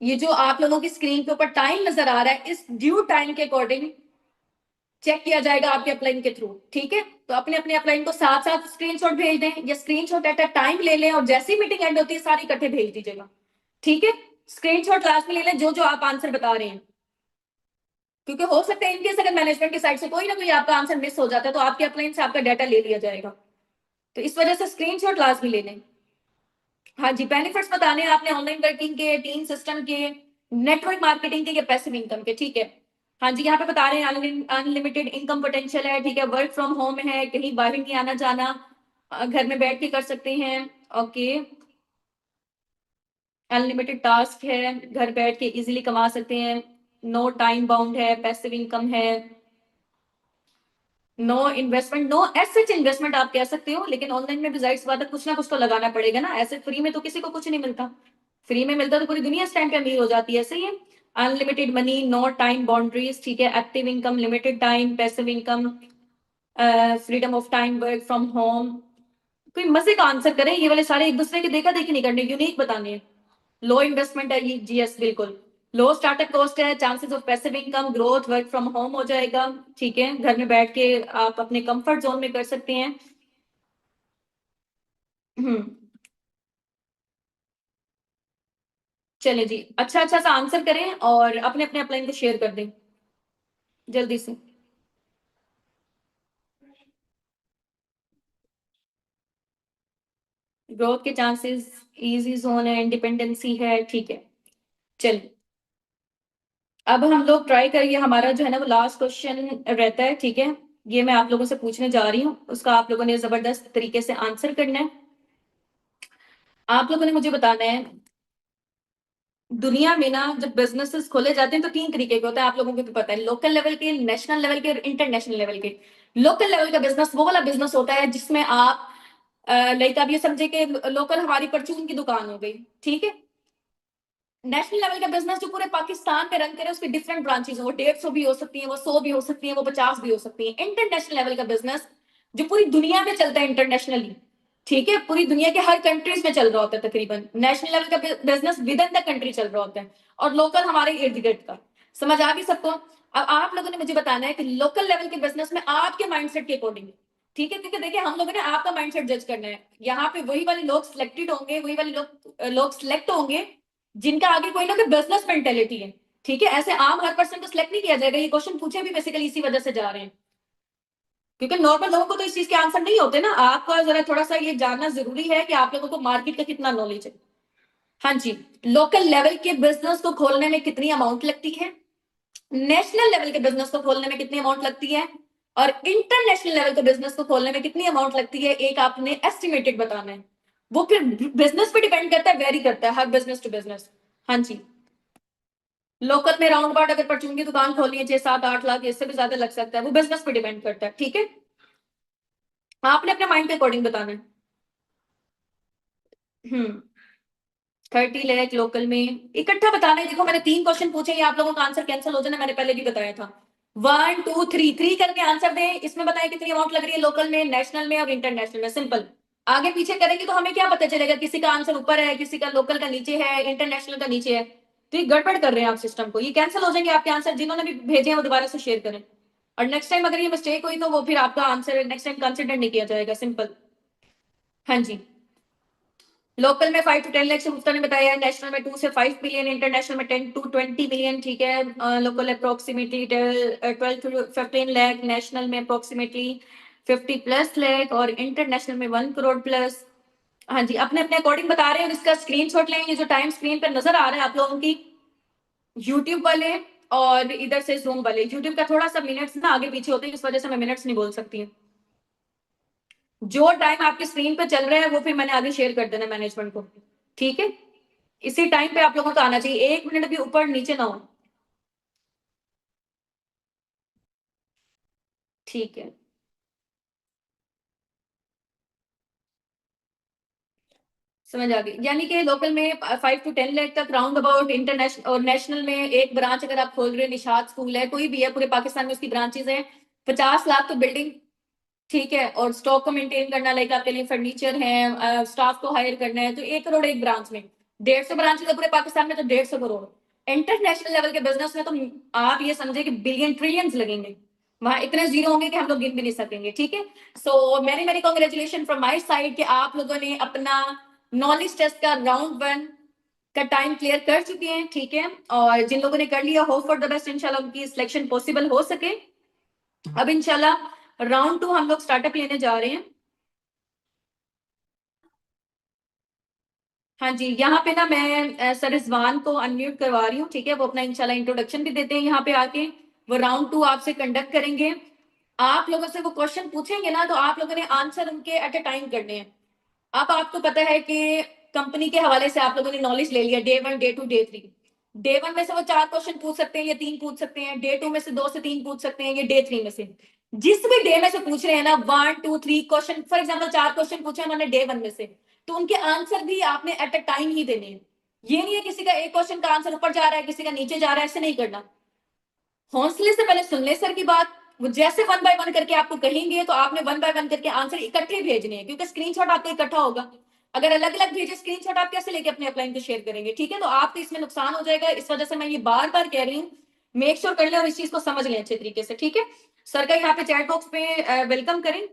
ये जो आप लोगों की स्क्रीन के ऊपर टाइम नजर आ रहा है, इस ड्यू टाइम के अकॉर्डिंग चेक किया जाएगा आपके अपलाइन के थ्रू, ठीक है। तो अपने अपने अपलाइन को साथ साथ स्क्रीनशॉट भेज दें, या स्क्रीनशॉट एट अ टाइम ले लें, और जैसी मीटिंग एंड होती है सारी इकट्ठे भेज दीजिएगा, ठीक है। स्क्रीनशॉट लास्ट में ले लें जो जो आप आंसर बता रहे हैं, क्योंकि हो सकता है इनकेस अगर मैनेजमेंट की साइड से कोई ना कोई आपका आंसर मिस हो जाता है तो आपके अपलाइन से आपका डाटा ले लिया जाएगा। तो इस वजह से स्क्रीनशॉट लाजमी ले लें। हाँ जी, बेनिफिट्स बताने हैं आपने ऑनलाइन वर्किंग के, टीम सिस्टम के, नेटवर्क मार्केटिंग के, या पैसिव इनकम के, ठीक है। हाँ जी, यहाँ पे बता रहे हैं अनलिमिटेड इनकम पोटेंशियल है, ठीक है, वर्क फ्रॉम होम है, कहीं बाहर नहीं आना जाना, घर में बैठ के कर सकते हैं, ओके। अनलिमिटेड टास्क है, घर बैठ के इजीली कमा सकते हैं, नो टाइम बाउंड है, पैसिव इनकम है, no investment, no asset investment आप कह सकते हो, लेकिन ऑनलाइन में भी जाहिर सी बात है कुछ ना कुछ तो लगाना पड़ेगा ना, ऐसे फ्री में तो किसी को कुछ नहीं मिलता। फ्री में मिलता तो पूरी दुनिया इस टाइम पे अमीर हो जाती है, सही है। Unlimited money, no time boundaries, ठीक है, active income, limited time, passive income, freedom of time, work from home. कोई मजे का आंसर करें, ये वाले सारे एक दूसरे के देखा देखी नहीं करने, यूनिक बताने हैं। लो इन्वेस्टमेंट है ये, जीएस बिल्कुल। लो स्टार्टअप कॉस्ट है, chances of passive income, growth, work from home हो जाएगा, ठीक है, घर में बैठ के आप अपने कंफर्ट जोन में कर सकते हैं। हम्म चले जी, अच्छा अच्छा सा आंसर करें और अपने अपने अपलाइन को शेयर कर दें जल्दी से। ग्रोथ के चांसेस, इजी जोन है, इंडिपेंडेंसी है, ठीक है। चलिए, अब हम लोग ट्राई करिए, हमारा जो है ना वो लास्ट क्वेश्चन रहता है, ठीक है। ये मैं आप लोगों से पूछने जा रही हूँ, उसका आप लोगों ने जबरदस्त तरीके से आंसर करना है। आप लोगों ने मुझे बताना है, दुनिया में ना जब बिजनेसेस खोले जाते हैं तो 3 तरीके के होते हैं, आप लोगों को भी पता है, लोकल लेवल के, नेशनल लेवल के, और इंटरनेशनल लेवल के। लोकल लेवल का बिजनेस वो वाला बिजनेस होता है जिसमें आप लाइक आप ये समझे कि लोकल हमारी परचून की दुकान हो गई, ठीक है। नेशनल लेवल का बिजनेस जो पूरे पाकिस्तान में रन करे, उसकी डिफरेंट ब्रांचेस, वो 150 भी हो सकती है, वो 100 भी हो सकती है, वो 50 भी हो सकती है। इंटरनेशनल लेवल का बिजनेस जो पूरी दुनिया में चलता है इंटरनेशनली, ठीक है, पूरी दुनिया के हर कंट्रीज में चल रहा होता है तकरीबन। नेशनल लेवल का business with in the country चल रहा होता है, और लोकल हमारे इर्द गिर्द का। समझ आ गई सबको? अब आप लोगों ने मुझे बताना है कि लोकल लेवल के बिजनेस में आपके माइंडसेट के अकॉर्डिंग, ठीक है, क्योंकि देखिए हम लोगों ने आपका माइंडसेट जज करना है। यहाँ पे वही वाले लोग सिलेक्टेड होंगे, वही वाले लोग सिलेक्ट होंगे जिनका आगे कोई ना कोई बिजनेस मेंटेलिटी है, ठीक है। ऐसे आम हर पर्सन को सिलेक्ट नहीं किया जाएगा। ये क्वेश्चन पूछे भी बेसिकली इसी वजह से जा रहे हैं, क्योंकि नॉर्मल लोगों को तो इस चीज के आंसर नहीं होते ना। आपका जरा थोड़ा सा ये जानना जरूरी है कि आप लोगों को मार्केट का कितना नॉलेज है। हाँ जी, लोकल लेवल के बिजनेस को खोलने में कितनी अमाउंट लगती है, नेशनल लेवल के बिजनेस को खोलने में कितनी अमाउंट लगती है, और इंटरनेशनल लेवल के बिजनेस को खोलने में कितनी अमाउंट लगती है, एक आपने एस्टिमेटेड बताना है। वो फिर बिजनेस पे डिपेंड करता है, वेरी करता है हर बिजनेस टू बिजनेस। हाँ जी, लोकल में राउंड अबाउट अगर परचून की दुकान खोलनी है 6 7 8 लाख, इससे भी ज्यादा लग सकता है, वो बिजनेस पे डिपेंड करता है, ठीक है। आपने अपने माइंड के अकॉर्डिंग बताना है। 30 लाख लोकल में इकट्ठा बताना है। देखो मैंने 3 क्वेश्चन पूछे, ये आप लोगों का आंसर कैंसिल हो जाना, मैंने पहले भी बताया था। 1 2 3 करके आंसर दें, इसमें बताएं कितनी अमाउंट लग रही है लोकल में, नेशनल में और इंटरनेशनल में। सिंपल। आगे पीछे करेंगे तो हमें क्या पता चलेगा किसी का आंसर ऊपर है, किसी का लोकल का नीचे है, इंटरनेशनल का नीचे है। तो ये गड़बड़ कर रहे हैं आप सिस्टम को, ये कैंसिल हो जाएंगे आपके आंसर। जिन्होंने भी भेजे हैं वो दोबारा से शेयर करें, और नेक्स्ट टाइम अगर ये मिस्टेक हुई तो वो फिर आपका आंसर नेक्स्ट टाइम कंसिडर नहीं किया जाएगा। सिंपल। हाँ जी, लोकल में 5 to 10 लाख से मुफ्ता ने बताया है, नेशनल में 2 से 5 मिलियन, इंटरनेशनल में 10 to 20 मिलियन, ठीक है। Local approximately 12 to 15 lakh, national में अप्रोक्सीमेटली 50+ लाख, और इंटरनेशनल में 1 करोड़+। हाँ जी, अपने अपने अकॉर्डिंग बता रहे हैं, और इसका स्क्रीनशॉट लें। ये जो टाइम स्क्रीन पर नजर आ रहा है आप लोगों की, यूट्यूब वाले और इधर से जूम वाले, यूट्यूब का थोड़ा सा मिनट्स ना आगे पीछे होते हैं, इस वजह से मैं मिनट्स नहीं बोल सकती। जो टाइम आपकी स्क्रीन पे चल रहा है वो फिर मैंने आगे शेयर कर देना मैनेजमेंट को, ठीक है। इसी टाइम पे आप लोगों को आना चाहिए, 1 मिनट भी ऊपर नीचे ना हो, ठीक है। समझ आ गई, यानी कि लोकल में 5 to 10 लाख तक राउंड अबाउट, इंटरनेशनल और नेशनल में एक ब्रांच अगर आप खोल रहे हैं, निशात स्कूल है, कोई भी है, पूरे पाकिस्तान में उसकी ब्रांचेस हैं, 50 लाख तो बिल्डिंग, ठीक है। और स्टॉक को मेंटेन करना, लाइक आपके लिए फर्नीचर है, स्टाफ को हायर करना है, तो 1 करोड़ एक ब्रांच में। 150 ब्रांचेस है पूरे पाकिस्तान में, तो 150 करोड़। इंटरनेशनल लेवल के बिजनेस में तो आप ये समझे कि बिलियन ट्रिलियंस लगेंगे, वहां इतने जीरो होंगे कि हम लोग गिन भी नहीं सकेंगे, ठीक है। सो मेरी मेरी कॉन्ग्रेचुलेशन फ्रॉम माई साइड कि आप लोगों ने अपना नॉलेज टेस्ट का राउंड 1 का टाइम क्लियर कर चुके हैं, ठीक है। और जिन लोगों ने कर लिया, होप फॉर द बेस्ट, इंशाल्लाह उनकी सिलेक्शन पॉसिबल हो सके। अब इंशाल्लाह राउंड 2 हम लोग स्टार्टअप लेने जा रहे हैं। हाँ जी, यहाँ पे ना मैं सर रिजवान को अनम्यूट करवा रही हूँ, ठीक है। वो अपना इंशाल्लाह इंट्रोडक्शन भी देते हैं यहाँ पे आके। वो राउंड 2 आपसे कंडक्ट करेंगे। आप लोगों से वो क्वेश्चन पूछेंगे ना, तो आप लोगों ने आंसर उनके एट अ टाइम करने हैं। अब आपको पता है कि कंपनी के हवाले से आप लोगों ने नॉलेज ले लिया, डे 1 डे 2 डे 3। डे 1 में से वो 4 क्वेश्चन पूछ सकते हैं या 3 पूछ सकते हैं, डे 2 में से 2 से 3 पूछ सकते हैं, या डे 3 में से जिस भी डे में से पूछ रहे हैं ना, 1 2 3 क्वेश्चन, फॉर एग्जाम्पल 4 क्वेश्चन पूछे उन्होंने डे 1 में से, तो उनके आंसर भी आपने एट अ टाइम ही देने हैं। ये नहीं है किसी का एक क्वेश्चन का आंसर ऊपर जा रहा है, किसी का नीचे जा रहा है, ऐसे नहीं करना। हौसले से पहले सुन ले सर की बात। वो जैसे 1 बाय 1 करके आपको कहेंगे, तो आपने 1 बाय 1 करके आंसर इकट्ठे भेजने हैं, क्योंकि स्क्रीनशॉट आपका इकट्ठा होगा। अगर अलग अलग भेजे स्क्रीनशॉट, आप कैसे लेके अपने अपलाइन को शेयर करेंगे, ठीक है। तो आपको इसमें नुकसान हो जाएगा, इस वजह से मैं ये बार बार कह रही हूँ, मेक श्योर कर ले और इस चीज को समझ लें अच्छे तरीके से, ठीक है। सर का यहाँ पे चैट बॉक्स पे वेलकम करें,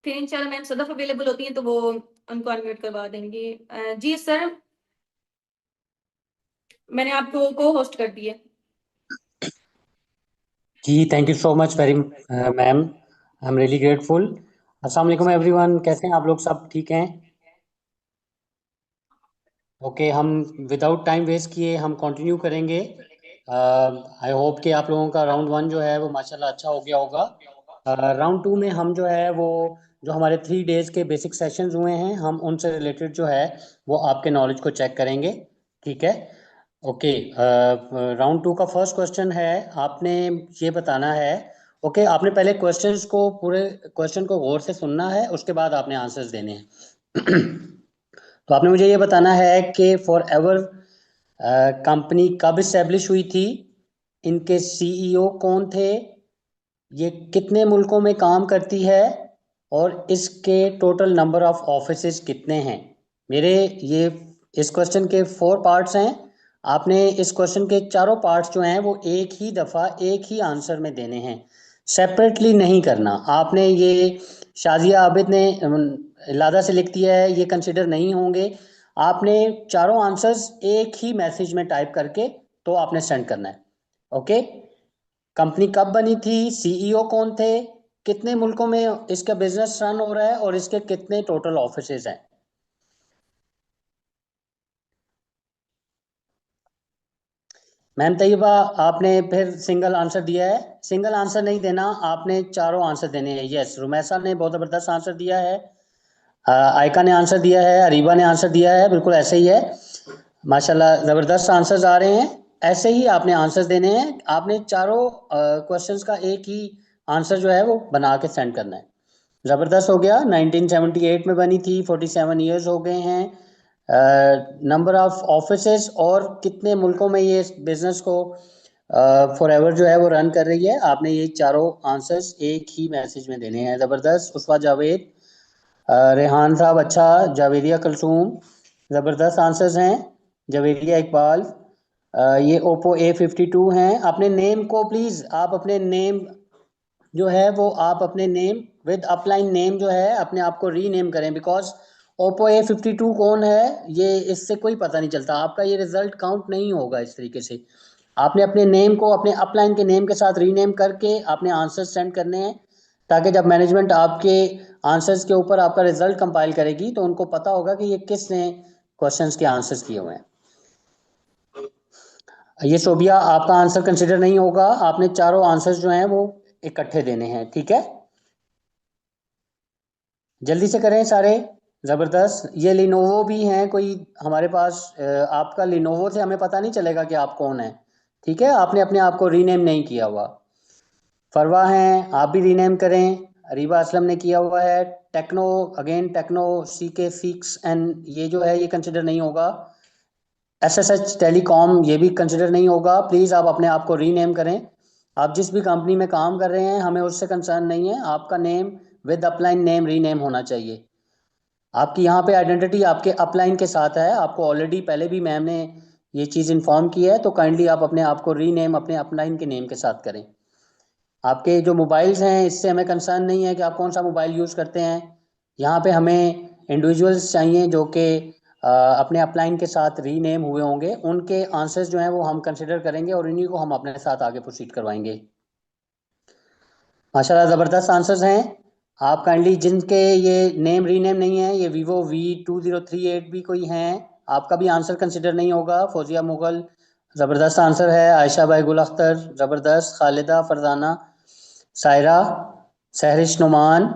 फिर इंशाल्लाह मैम सदफ अवेलेबल होती हैं तो वो उनको अनम्यूट करवा देंगे। जी सर, मैंने आपको को होस्ट कर दिया। जी thank you so much very ma'am, I am really grateful. अस्सलाम वालेकुम एवरीवन, कैसे हैं आप लोग? सब ठीक हैं? ओके, हम विदाउट टाइम वेस्ट किए हम कंटिन्यू करेंगे। आई होप कि आप लोगों का राउंड 1 जो है वो माशाल्लाह अच्छा हो गया होगा। राउंड 2 में हम जो है वो जो हमारे 3 डेज के बेसिक सेशंस हुए हैं, हम उनसे रिलेटेड जो है वो आपके नॉलेज को चेक करेंगे, ठीक है। ओके, राउंड 2 का फर्स्ट क्वेश्चन है, आपने ये बताना है। ओके, आपने पहले क्वेश्चंस को पूरे क्वेश्चन को गौर से सुनना है, उसके बाद आपने आंसर्स देने हैं। तो आपने मुझे ये बताना है कि फॉर एवर कंपनी कब इस्टेब्लिश हुई थी, इनके सीईओ कौन थे, ये कितने मुल्कों में काम करती है और इसके टोटल नंबर ऑफ ऑफिसेज कितने हैं। मेरे ये इस क्वेश्चन के 4 पार्ट्स हैं। आपने इस क्वेश्चन के चारों पार्ट्स जो हैं वो एक ही दफ़ा एक ही आंसर में देने हैं, सेपरेटली नहीं करना। आपने ये शाजिया आबिद ने लादा से लिख दिया है, ये कंसिडर नहीं होंगे। आपने चारों आंसर्स एक ही मैसेज में टाइप करके तो आपने सेंड करना है। ओके। कंपनी कब बनी थी, सीईओ कौन थे, कितने मुल्कों में इसका बिजनेस रन हो रहा है और इसके कितने टोटल ऑफिसेज हैं। मैम तैयबा, आपने फिर सिंगल आंसर दिया है। सिंगल आंसर नहीं देना, आपने चारों आंसर देने हैं। यस, रुमैसा ने बहुत ज़बरदस्त आंसर दिया है, आयका ने आंसर दिया है, अरीबा ने आंसर दिया है, बिल्कुल ऐसे ही है। माशाल्लाह ज़बरदस्त आंसर्स आ रहे हैं। ऐसे ही आपने आंसर्स देने हैं। आपने चारों क्वेश्चंस का एक ही आंसर जो है वो बना के सेंड करना है। ज़बरदस्त हो गया। 1978 में बनी थी, 47 ईयर्स हो गए हैं। नंबर ऑफ ऑफिसेस और कितने मुल्कों में ये बिजनेस को फॉर एवर जो है वो रन कर रही है। आपने ये चारों आंसर्स एक ही मैसेज में देने हैं। ज़बरदस्त। उसवा जावेद, रेहान साहब, अच्छा। जावेरिया कलसूम, ज़बरदस्त आंसर्स हैं। जावेरिया इकबाल, ये ओप्पो A52 हैं। अपने नेम को प्लीज़, आप अपने नेम जो है वो आप अपने नेम विद अपलाइन नेम जो है अपने आप को रीनेम करें, बिकॉज ओप्पो A52 कौन है ये इससे कोई पता नहीं चलता। आपका ये रिजल्ट काउंट नहीं होगा इस तरीके से। आपने अपने नेम को अपने अपलाइन के नेम के साथ रीनेम करके अपने आंसर सेंड करने हैं, ताकि जब मैनेजमेंट आपके आंसर्स के ऊपर आपका रिजल्ट कंपाइल करेगी तो उनको पता होगा कि ये किसने क्वेश्चंस के आंसर्स किए हुए हैं। ये सोबिया, आपका आंसर कंसिडर नहीं होगा। आपने चारों आंसर्स जो हैं वो इकट्ठे देने हैं, ठीक है। जल्दी से करें सारे। ज़बरदस्त। ये लिनोवो भी हैं कोई हमारे पास, आपका लिनोवो से हमें पता नहीं चलेगा कि आप कौन हैं, ठीक है। आपने अपने आप को रीनेम नहीं किया हुआ। फरवा हैं, आप भी रीनेम करें। अरीबा असलम ने किया हुआ है। Techno, again techno CK6 and ये जो है ये कंसिडर नहीं होगा। SSH टेलीकॉम ये भी कंसिडर नहीं होगा। प्लीज़ आप अपने आप को रीनेम करें। आप जिस भी कंपनी में काम कर रहे हैं हमें उससे कंसर्न नहीं है। आपका name with upline name rename होना चाहिए। आपकी यहाँ पे आइडेंटिटी आपके अपलाइन के साथ है। आपको ऑलरेडी पहले भी मैम ने ये चीज़ इन्फॉर्म की है, तो काइंडली आप अपने आप को रीनेम अपने अपलाइन के नेम के साथ करें। आपके जो मोबाइल्स हैं इससे हमें कंसर्न नहीं है कि आप कौन सा मोबाइल यूज़ करते हैं। यहाँ पे हमें इंडिविजुअल्स चाहिए जो कि अपने अपलाइन के साथ रीनेम हुए होंगे। उनके आंसर्स जो हैं वो हम कंसिडर करेंगे और इन्हीं को हम अपने साथ आगे प्रोसीड करवाएंगे। माशाल्लाह ज़बरदस्त आंसर्स हैं। आप काइंडली जिनके ये नेम रीनेम नहीं है, ये Vivo V2038 भी कोई हैं, आपका भी आंसर कंसिडर नहीं होगा। फौजिया मुगल, ज़बरदस्त आंसर है। आयशा बाई गुल अख्तर, ज़बरदस्त। खालिदा फरजाना, सायरा, सहरिश नुमान,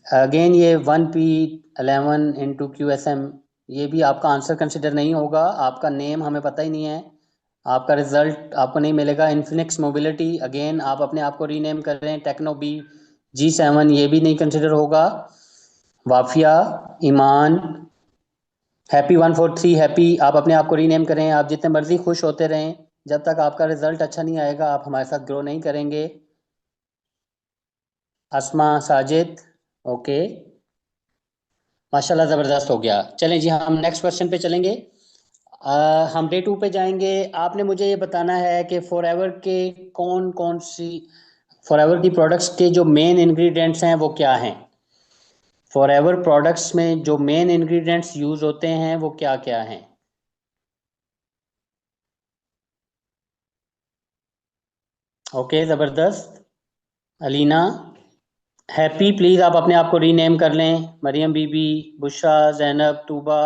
अगेन ये 1P11 × QSM, ये भी आपका आंसर कंसिडर नहीं होगा। आपका नेम हमें पता ही नहीं है। आपका रिजल्ट आपको नहीं मिलेगा। इन्फिनिक्स मोबिलिटी, अगेन आप अपने आप को रीनेम कर रहे हैं। टेक्नो G7 ये भी नहीं कंसिडर होगा। वाफिया, ईमान, हैप्पी 143 हैप्पी, आप अपने आप को रीनेम करें। आप जितने मर्जी खुश होते रहें, जब तक आपका रिजल्ट अच्छा नहीं आएगा आप हमारे साथ ग्रो नहीं करेंगे। अस्मा, साजिद, ओके। माशाल्लाह ज़बरदस्त हो गया। चलें जी, हम नेक्स्ट क्वेश्चन पे चलेंगे। हम डे 2 पे जाएंगे। आपने मुझे ये बताना है कि फॉरएवर के कौन कौन सी, फॉरएवर की प्रोडक्ट्स के जो मेन इंग्रेडिएंट्स हैं वो क्या हैं। फॉरएवर प्रोडक्ट्स में जो मेन इंग्रेडिएंट्स यूज़ होते हैं वो क्या क्या हैं। ओके, ज़बरदस्त। अलीना, हैप्पी, प्लीज़ आप अपने आप को रीनेम कर लें। मरियम बीबी, बुशरा, जैनब, तूबा,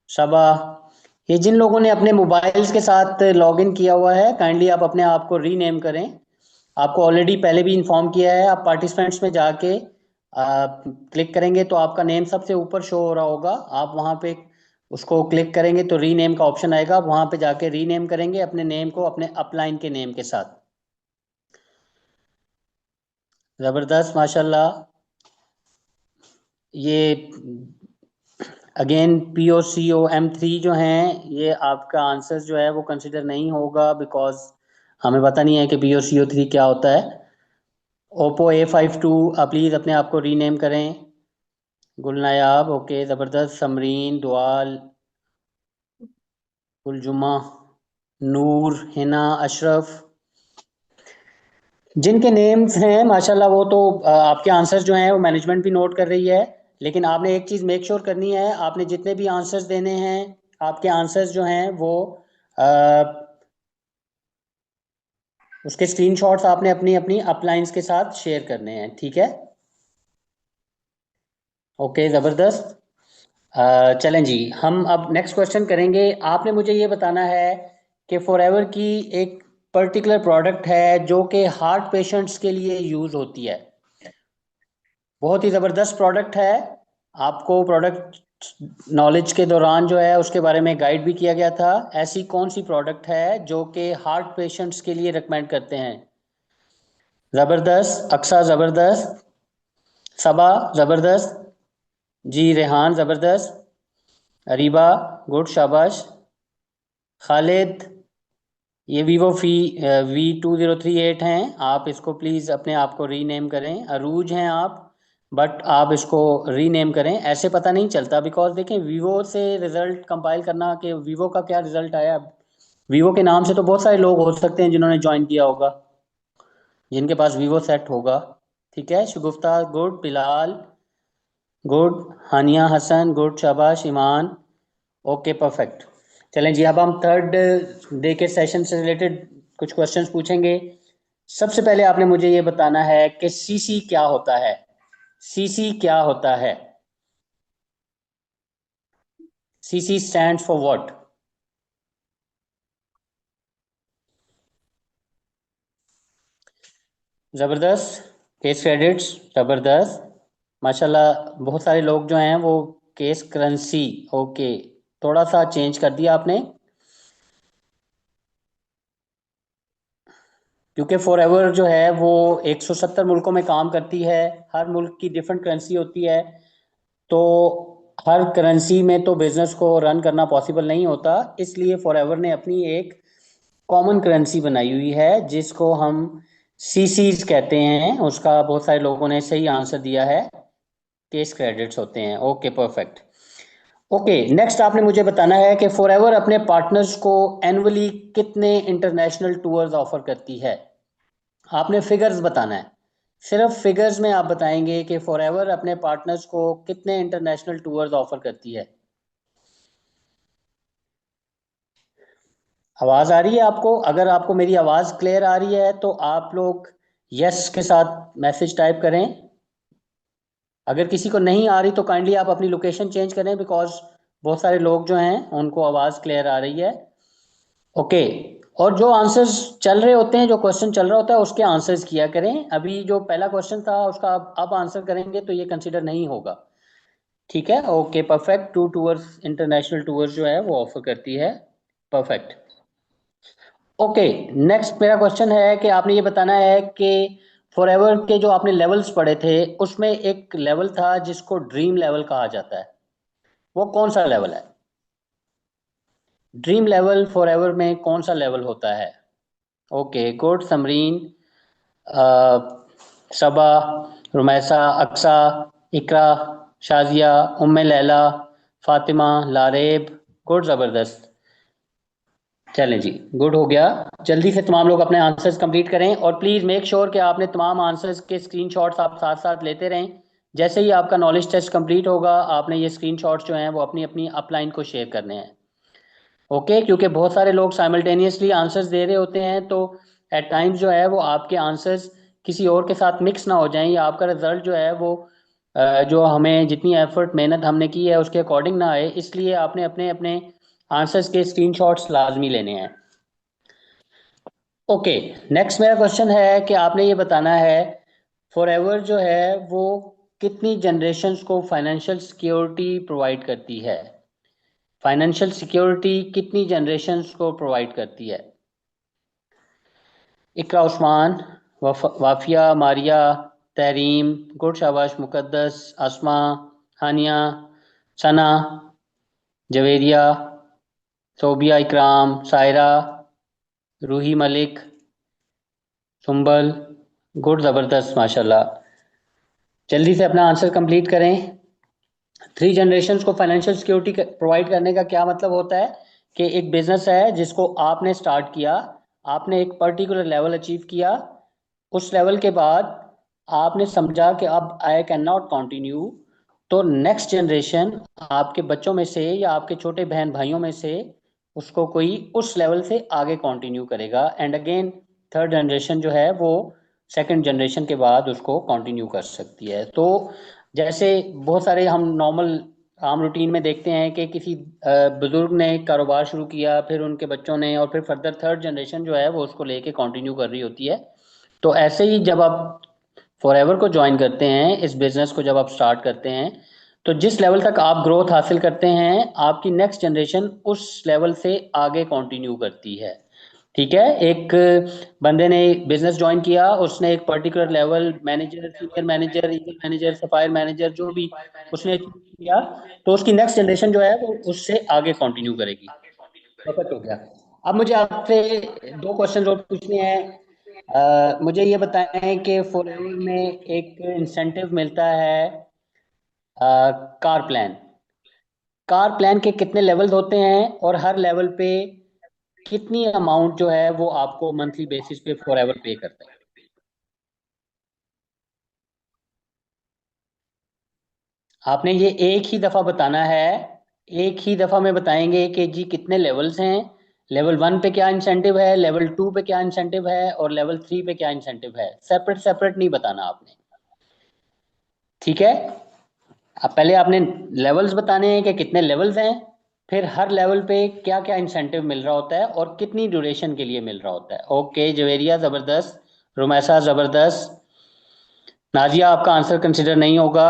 शबा, ये जिन लोगों ने अपने मोबाइल्स के साथ लॉगिन किया हुआ है काइंडली आप अपने आप को रीनेम करें। आपको ऑलरेडी पहले भी इन्फॉर्म किया है। आप पार्टिसिपेंट्स में जाके क्लिक करेंगे तो आपका नेम सबसे ऊपर शो हो रहा होगा। आप वहाँ पे उसको क्लिक करेंगे तो रीनेम का ऑप्शन आएगा। वहाँ पे जाके रीनेम करेंगे अपने नेम को अपने अपलाइन के नेम के साथ। ज़बरदस्त, माशाल्लाह। ये अगेन POCOM3 जो हैं ये आपका आंसर जो है वो कंसिडर नहीं होगा, बिकॉज हमें पता नहीं है कि POCO3 क्या होता है। ओप्पो A52 आप प्लीज़ अपने आप को रीनेम करें। गुलनायाब, ओके ज़बरदस्त। समरीन, दुआल, गुलजुमा, नूर, हिना, अशरफ, जिनके नेम्स हैं माशाल्लाह वो तो आपके आंसर्स जो हैं वो मैनेजमेंट भी नोट कर रही है। लेकिन आपने एक चीज़ मेक श्योर करनी है, आपने जितने भी आंसर्स देने हैं, आपके आंसर्स जो हैं वो अ, उसके स्क्रीनशॉट्स आपने अपनी अपनी अपलाइंस के साथ शेयर करने हैं, ठीक है? ओके ज़बरदस्त। चलें जी, हम अब नेक्स्ट क्वेश्चन करेंगे। आपने मुझे ये बताना है कि फॉरएवर की एक पर्टिकुलर प्रोडक्ट है जो कि हार्ट पेशेंट्स के लिए यूज़ होती है। बहुत ही ज़बरदस्त प्रोडक्ट है। आपको प्रोडक्ट नॉलेज के दौरान जो है उसके बारे में गाइड भी किया गया था। ऐसी कौन सी प्रोडक्ट है जो कि हार्ट पेशेंट्स के लिए रिकमेंड करते हैं? ज़बरदस्त। अक्सा ज़बरदस्त। सबा ज़बरदस्त। जी रेहान ज़बरदस्त। अरीबा, गुड, शाबाश। खालिद, ये वी2038 हैं, आप इसको प्लीज़ अपने आप को रीनेम करें। अरूज हैं आप, बट आप इसको रीनेम करें, ऐसे पता नहीं चलता। बिकॉज देखें, वीवो से रिजल्ट कंपाइल करना कि वीवो का क्या रिजल्ट आया, वीवो के नाम से तो बहुत सारे लोग हो सकते हैं जिन्होंने ज्वाइन किया होगा, जिनके पास वीवो सेट होगा। ठीक है, शगुफ्ता गुड, बिलाल गुड, हानिया हसन गुड, शाबाश, ईमान, ओके परफेक्ट। चलें जी, अब हम थर्ड डे के सेशन से रिलेटेड कुछ क्वेश्चंस पूछेंगे। सबसे पहले आपने मुझे ये बताना है कि सीसी क्या होता है। सीसी क्या होता है? CC stands for what? जबरदस्त। केस क्रेडिट्स, जबरदस्त, माशाल्लाह। बहुत सारे लोग जो हैं वो केस करेंसी, ओके, थोड़ा सा चेंज कर दिया आपने, क्योंकि फॉर एवर जो है वो 170 मुल्कों में काम करती है। हर मुल्क की डिफरेंट करेंसी होती है, तो हर करेंसी में तो बिजनेस को रन करना पॉसिबल नहीं होता। इसलिए फॉरएवर ने अपनी एक कॉमन करेंसी बनाई हुई है जिसको हम सीसीज कहते हैं। उसका बहुत सारे लोगों ने सही आंसर दिया है, केस क्रेडिट्स होते हैं। Okay perfect. ओके, नेक्स्ट आपने मुझे बताना है कि फॉरएवर अपने पार्टनर्स को एनुअली कितने इंटरनेशनल टूर्स ऑफर करती है। आपने फिगर्स बताना है, सिर्फ फिगर्स में आप बताएंगे कि फॉरएवर अपने पार्टनर्स को कितने इंटरनेशनल टूर्स ऑफर करती है। आवाज़ आ रही है आपको? अगर आपको मेरी आवाज़ क्लियर आ रही है तो आप लोग यस के साथ मैसेज टाइप करें। अगर किसी को नहीं आ रही तो काइंडली आप अपनी लोकेशन चेंज करें, बिकॉज बहुत सारे लोग जो हैं उनको आवाज़ क्लियर आ रही है। ओके, और जो आंसर्स चल रहे होते हैं, जो क्वेश्चन चल रहा होता है उसके आंसर्स किया करें। अभी जो पहला क्वेश्चन था उसका अब आंसर करेंगे तो ये कंसिडर नहीं होगा। ठीक है, okay perfect. Two tours, international tours जो है वो ऑफर करती है। परफेक्ट। ओके, नेक्स्ट मेरा क्वेश्चन है कि आपने ये बताना है कि फॉरएवर के जो आपने लेवल्स पढ़े थे उसमें एक लेवल था जिसको ड्रीम लेवल कहा जाता है। वो कौन सा लेवल है? ड्रीम लेवल फॉरएवर में कौन सा लेवल होता है? Okay good. Samreen, Saba, Rumaisa, Aqsa, Iqra, Shazia, Umme Laila, Fatima, Laraib, good, ज़बरदस्त। चलें जी, गुड हो गया। जल्दी से तमाम लोग अपने आंसर्स कंप्लीट करें और प्लीज़ मेक श्योर कि आपने तमाम आंसर्स के स्क्रीनशॉट्स आप साथ साथ लेते रहें। जैसे ही आपका नॉलेज टेस्ट कंप्लीट होगा आपने ये स्क्रीनशॉट्स जो हैं वो अपनी अपनी अपलाइन को शेयर करने हैं। ओके, क्योंकि बहुत सारे लोग साइमल्टेनियसली आंसर्स दे रहे होते हैं, तो एट टाइम्स जो है वो आपके आंसर्स किसी और के साथ मिक्स ना हो जाएं, या आपका रिजल्ट जो है वो जो हमें जितनी एफर्ट मेहनत हमने की है उसके अकॉर्डिंग ना आए। इसलिए आपने अपने अपने आंसर्स के स्क्रीनशॉट्स लाजमी लेने हैं। ओके, नेक्स्ट मेरा क्वेश्चन है कि आपने ये बताना है फॉरएवर जो है वो कितनी जनरेशन्स को फाइनेंशियल सिक्योरिटी प्रोवाइड करती है। फाइनेंशियल सिक्योरिटी कितनी जनरेशन्स को प्रोवाइड करती है? इकरा उस्मान, वाफिया, मारिया, तहरीम, गुड, शाबाश, मुकद्दस, आसमा, हानिया, सना, जवेरिया, सोबिया, इकराम, सायरा, रूही मलिक, सुंबल, गुड, जबरदस्त, माशाल्लाह। जल्दी से अपना आंसर कंप्लीट करें। 3 जनरेशन्स को फाइनेंशियल सिक्योरिटी प्रोवाइड करने का क्या मतलब होता है कि एक बिजनेस है जिसको आपने स्टार्ट किया, आपने एक पर्टिकुलर लेवल अचीव किया, उस लेवल के बाद आपने समझा कि अब आई कैन नॉट कंटिन्यू, तो नेक्स्ट जनरेशन आपके बच्चों में से या आपके छोटे बहन भाइयों में से उसको कोई उस लेवल से आगे कंटिन्यू करेगा, एंड अगेन थर्ड जनरेशन जो है वो सेकंड जनरेशन के बाद उसको कंटिन्यू कर सकती है। तो जैसे बहुत सारे हम नॉर्मल आम रूटीन में देखते हैं कि किसी बुजुर्ग ने एक कारोबार शुरू किया, फिर उनके बच्चों ने, और फिर फर्दर थर्ड जनरेशन जो है वो उसको लेके कंटिन्यू कर रही होती है। तो ऐसे ही जब आप फॉरएवर को ज्वाइन करते हैं, इस बिजनेस को जब आप स्टार्ट करते हैं, तो जिस लेवल तक आप ग्रोथ हासिल करते हैं आपकी नेक्स्ट जनरेशन उस लेवल से आगे कंटिन्यू करती है। ठीक है, एक बंदे ने बिजनेस ज्वाइन किया, उसने एक particular level, manager, senior manager, regional manager, supplier manager, जो भी उसने अचीव किया, तो उसकी नेक्स्ट जनरेशन जो है वो उससे आगे कंटिन्यू करेगी। परफेक्ट हो गया। अब मुझे आपसे 2 क्वेश्चन और पूछने हैं। मुझे ये बताएं कि फॉरएवर में एक इंसेंटिव मिलता है, कार प्लान। कार प्लान के कितने लेवल्स होते हैं और हर लेवल पे कितनी अमाउंट जो है वो आपको मंथली बेसिस पे फॉरएवर पे करता है? आपने ये एक ही दफा बताना है, एक ही दफा में बताएंगे कि जी कितने लेवल्स हैं, लेवल 1 पे क्या इंसेंटिव है, लेवल 2 पे क्या इंसेंटिव है, और लेवल 3 पे क्या इंसेंटिव है। सेपरेट सेपरेट नहीं बताना आपने। ठीक है, अब पहले आपने लेवल्स बताने हैं कि कितने लेवल्स हैं, फिर हर लेवल पे क्या क्या इंसेंटिव मिल रहा होता है और कितनी ड्यूरेशन के लिए मिल रहा होता है। ओके जवेरिया, जबरदस्त। रुमैसा, जबरदस्त। नाजिया, आपका आंसर कंसिडर नहीं होगा।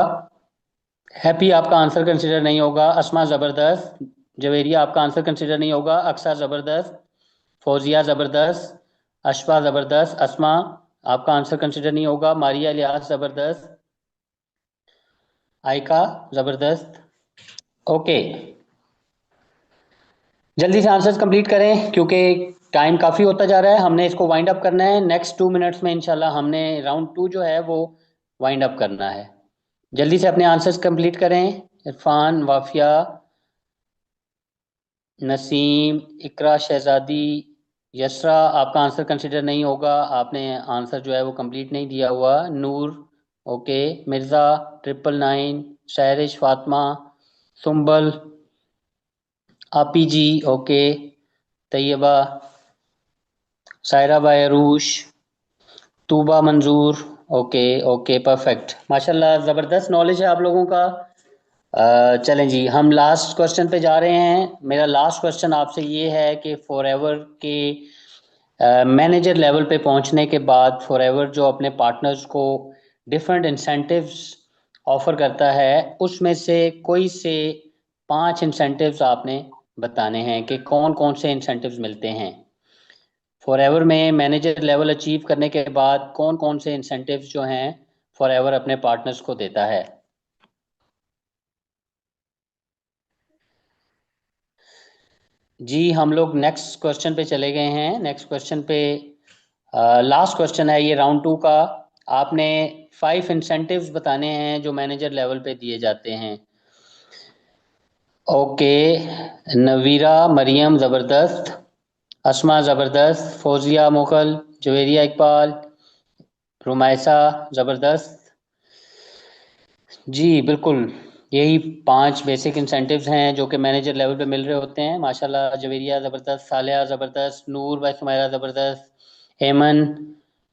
हैप्पी, आपका आंसर कंसिडर नहीं होगा। अस्मा, जबरदस्त। जवेरिया, आपका आंसर कंसिडर नहीं होगा। अक्सा, जबरदस्त। फौजिया, जबरदस्त। अशफा, जबरदस्त। अस्मा, आपका आंसर कंसिडर नहीं होगा। मारिया, इलियास, जबरदस्त। आयका, जबरदस्त। ओके, जल्दी से आंसर्स कंप्लीट करें क्योंकि टाइम काफ़ी होता जा रहा है। हमने इसको वाइंड अप करना है नेक्स्ट 2 मिनट्स में, इंशाल्लाह हमने राउंड 2 जो है वो वाइंड अप करना है। जल्दी से अपने आंसर्स कंप्लीट करें। इरफान, वाफिया, नसीम, इकरा, शहजादी, यसरा, आपका आंसर कंसिडर नहीं होगा, आपने आंसर जो है वो कंप्लीट नहीं दिया हुआ। नूर, ओके। मिर्ज़ा, 999, शहरिश, फातिमा, सुम्बल, आपी जी, ओके। तैयबा, सायरा बाय अरूश, तूबा मंजूर, ओके ओके, परफेक्ट, माशाल्लाह, ज़बरदस्त नॉलेज है आप लोगों का। चलें जी, हम लास्ट क्वेश्चन पे जा रहे हैं। मेरा लास्ट क्वेश्चन आपसे ये है कि फॉरएवर के मैनेजर लेवल पे पहुंचने के बाद फॉरएवर जो अपने पार्टनर्स को डिफरेंट इंसेंटिव्स ऑफर करता है, उसमें से कोई से 5 इंसेंटिव्स आपने बताने हैं कि कौन कौन से इंसेंटिव्स मिलते हैं। फॉरएवर में मैनेजर लेवल अचीव करने के बाद कौन कौन से इंसेंटिव्स जो हैं फॉरएवर अपने पार्टनर्स को देता है। जी, हम लोग नेक्स्ट क्वेश्चन पे चले गए हैं। नेक्स्ट क्वेश्चन पे लास्ट क्वेश्चन है ये राउंड 2 का। आपने 5 इंसेंटिव्स बताने हैं जो मैनेजर लेवल पे दिए जाते हैं। ओके, नवीरा, मरियम, ज़बरदस्त। अस्मा, ज़बरदस्त। फौजिया, मुगल, जवेरिया, इकबाल, रुमायसा, ज़बरदस्त। जी बिल्कुल, यही 5 बेसिक इंसेंटिव्स हैं जो कि मैनेजर लेवल पे मिल रहे होते हैं। माशाल्लाह, जवेरिया ज़बरदस्त, सालिया ज़बरदस्त, नूर भाई, सुमायरा ज़बरदस्त, एमन,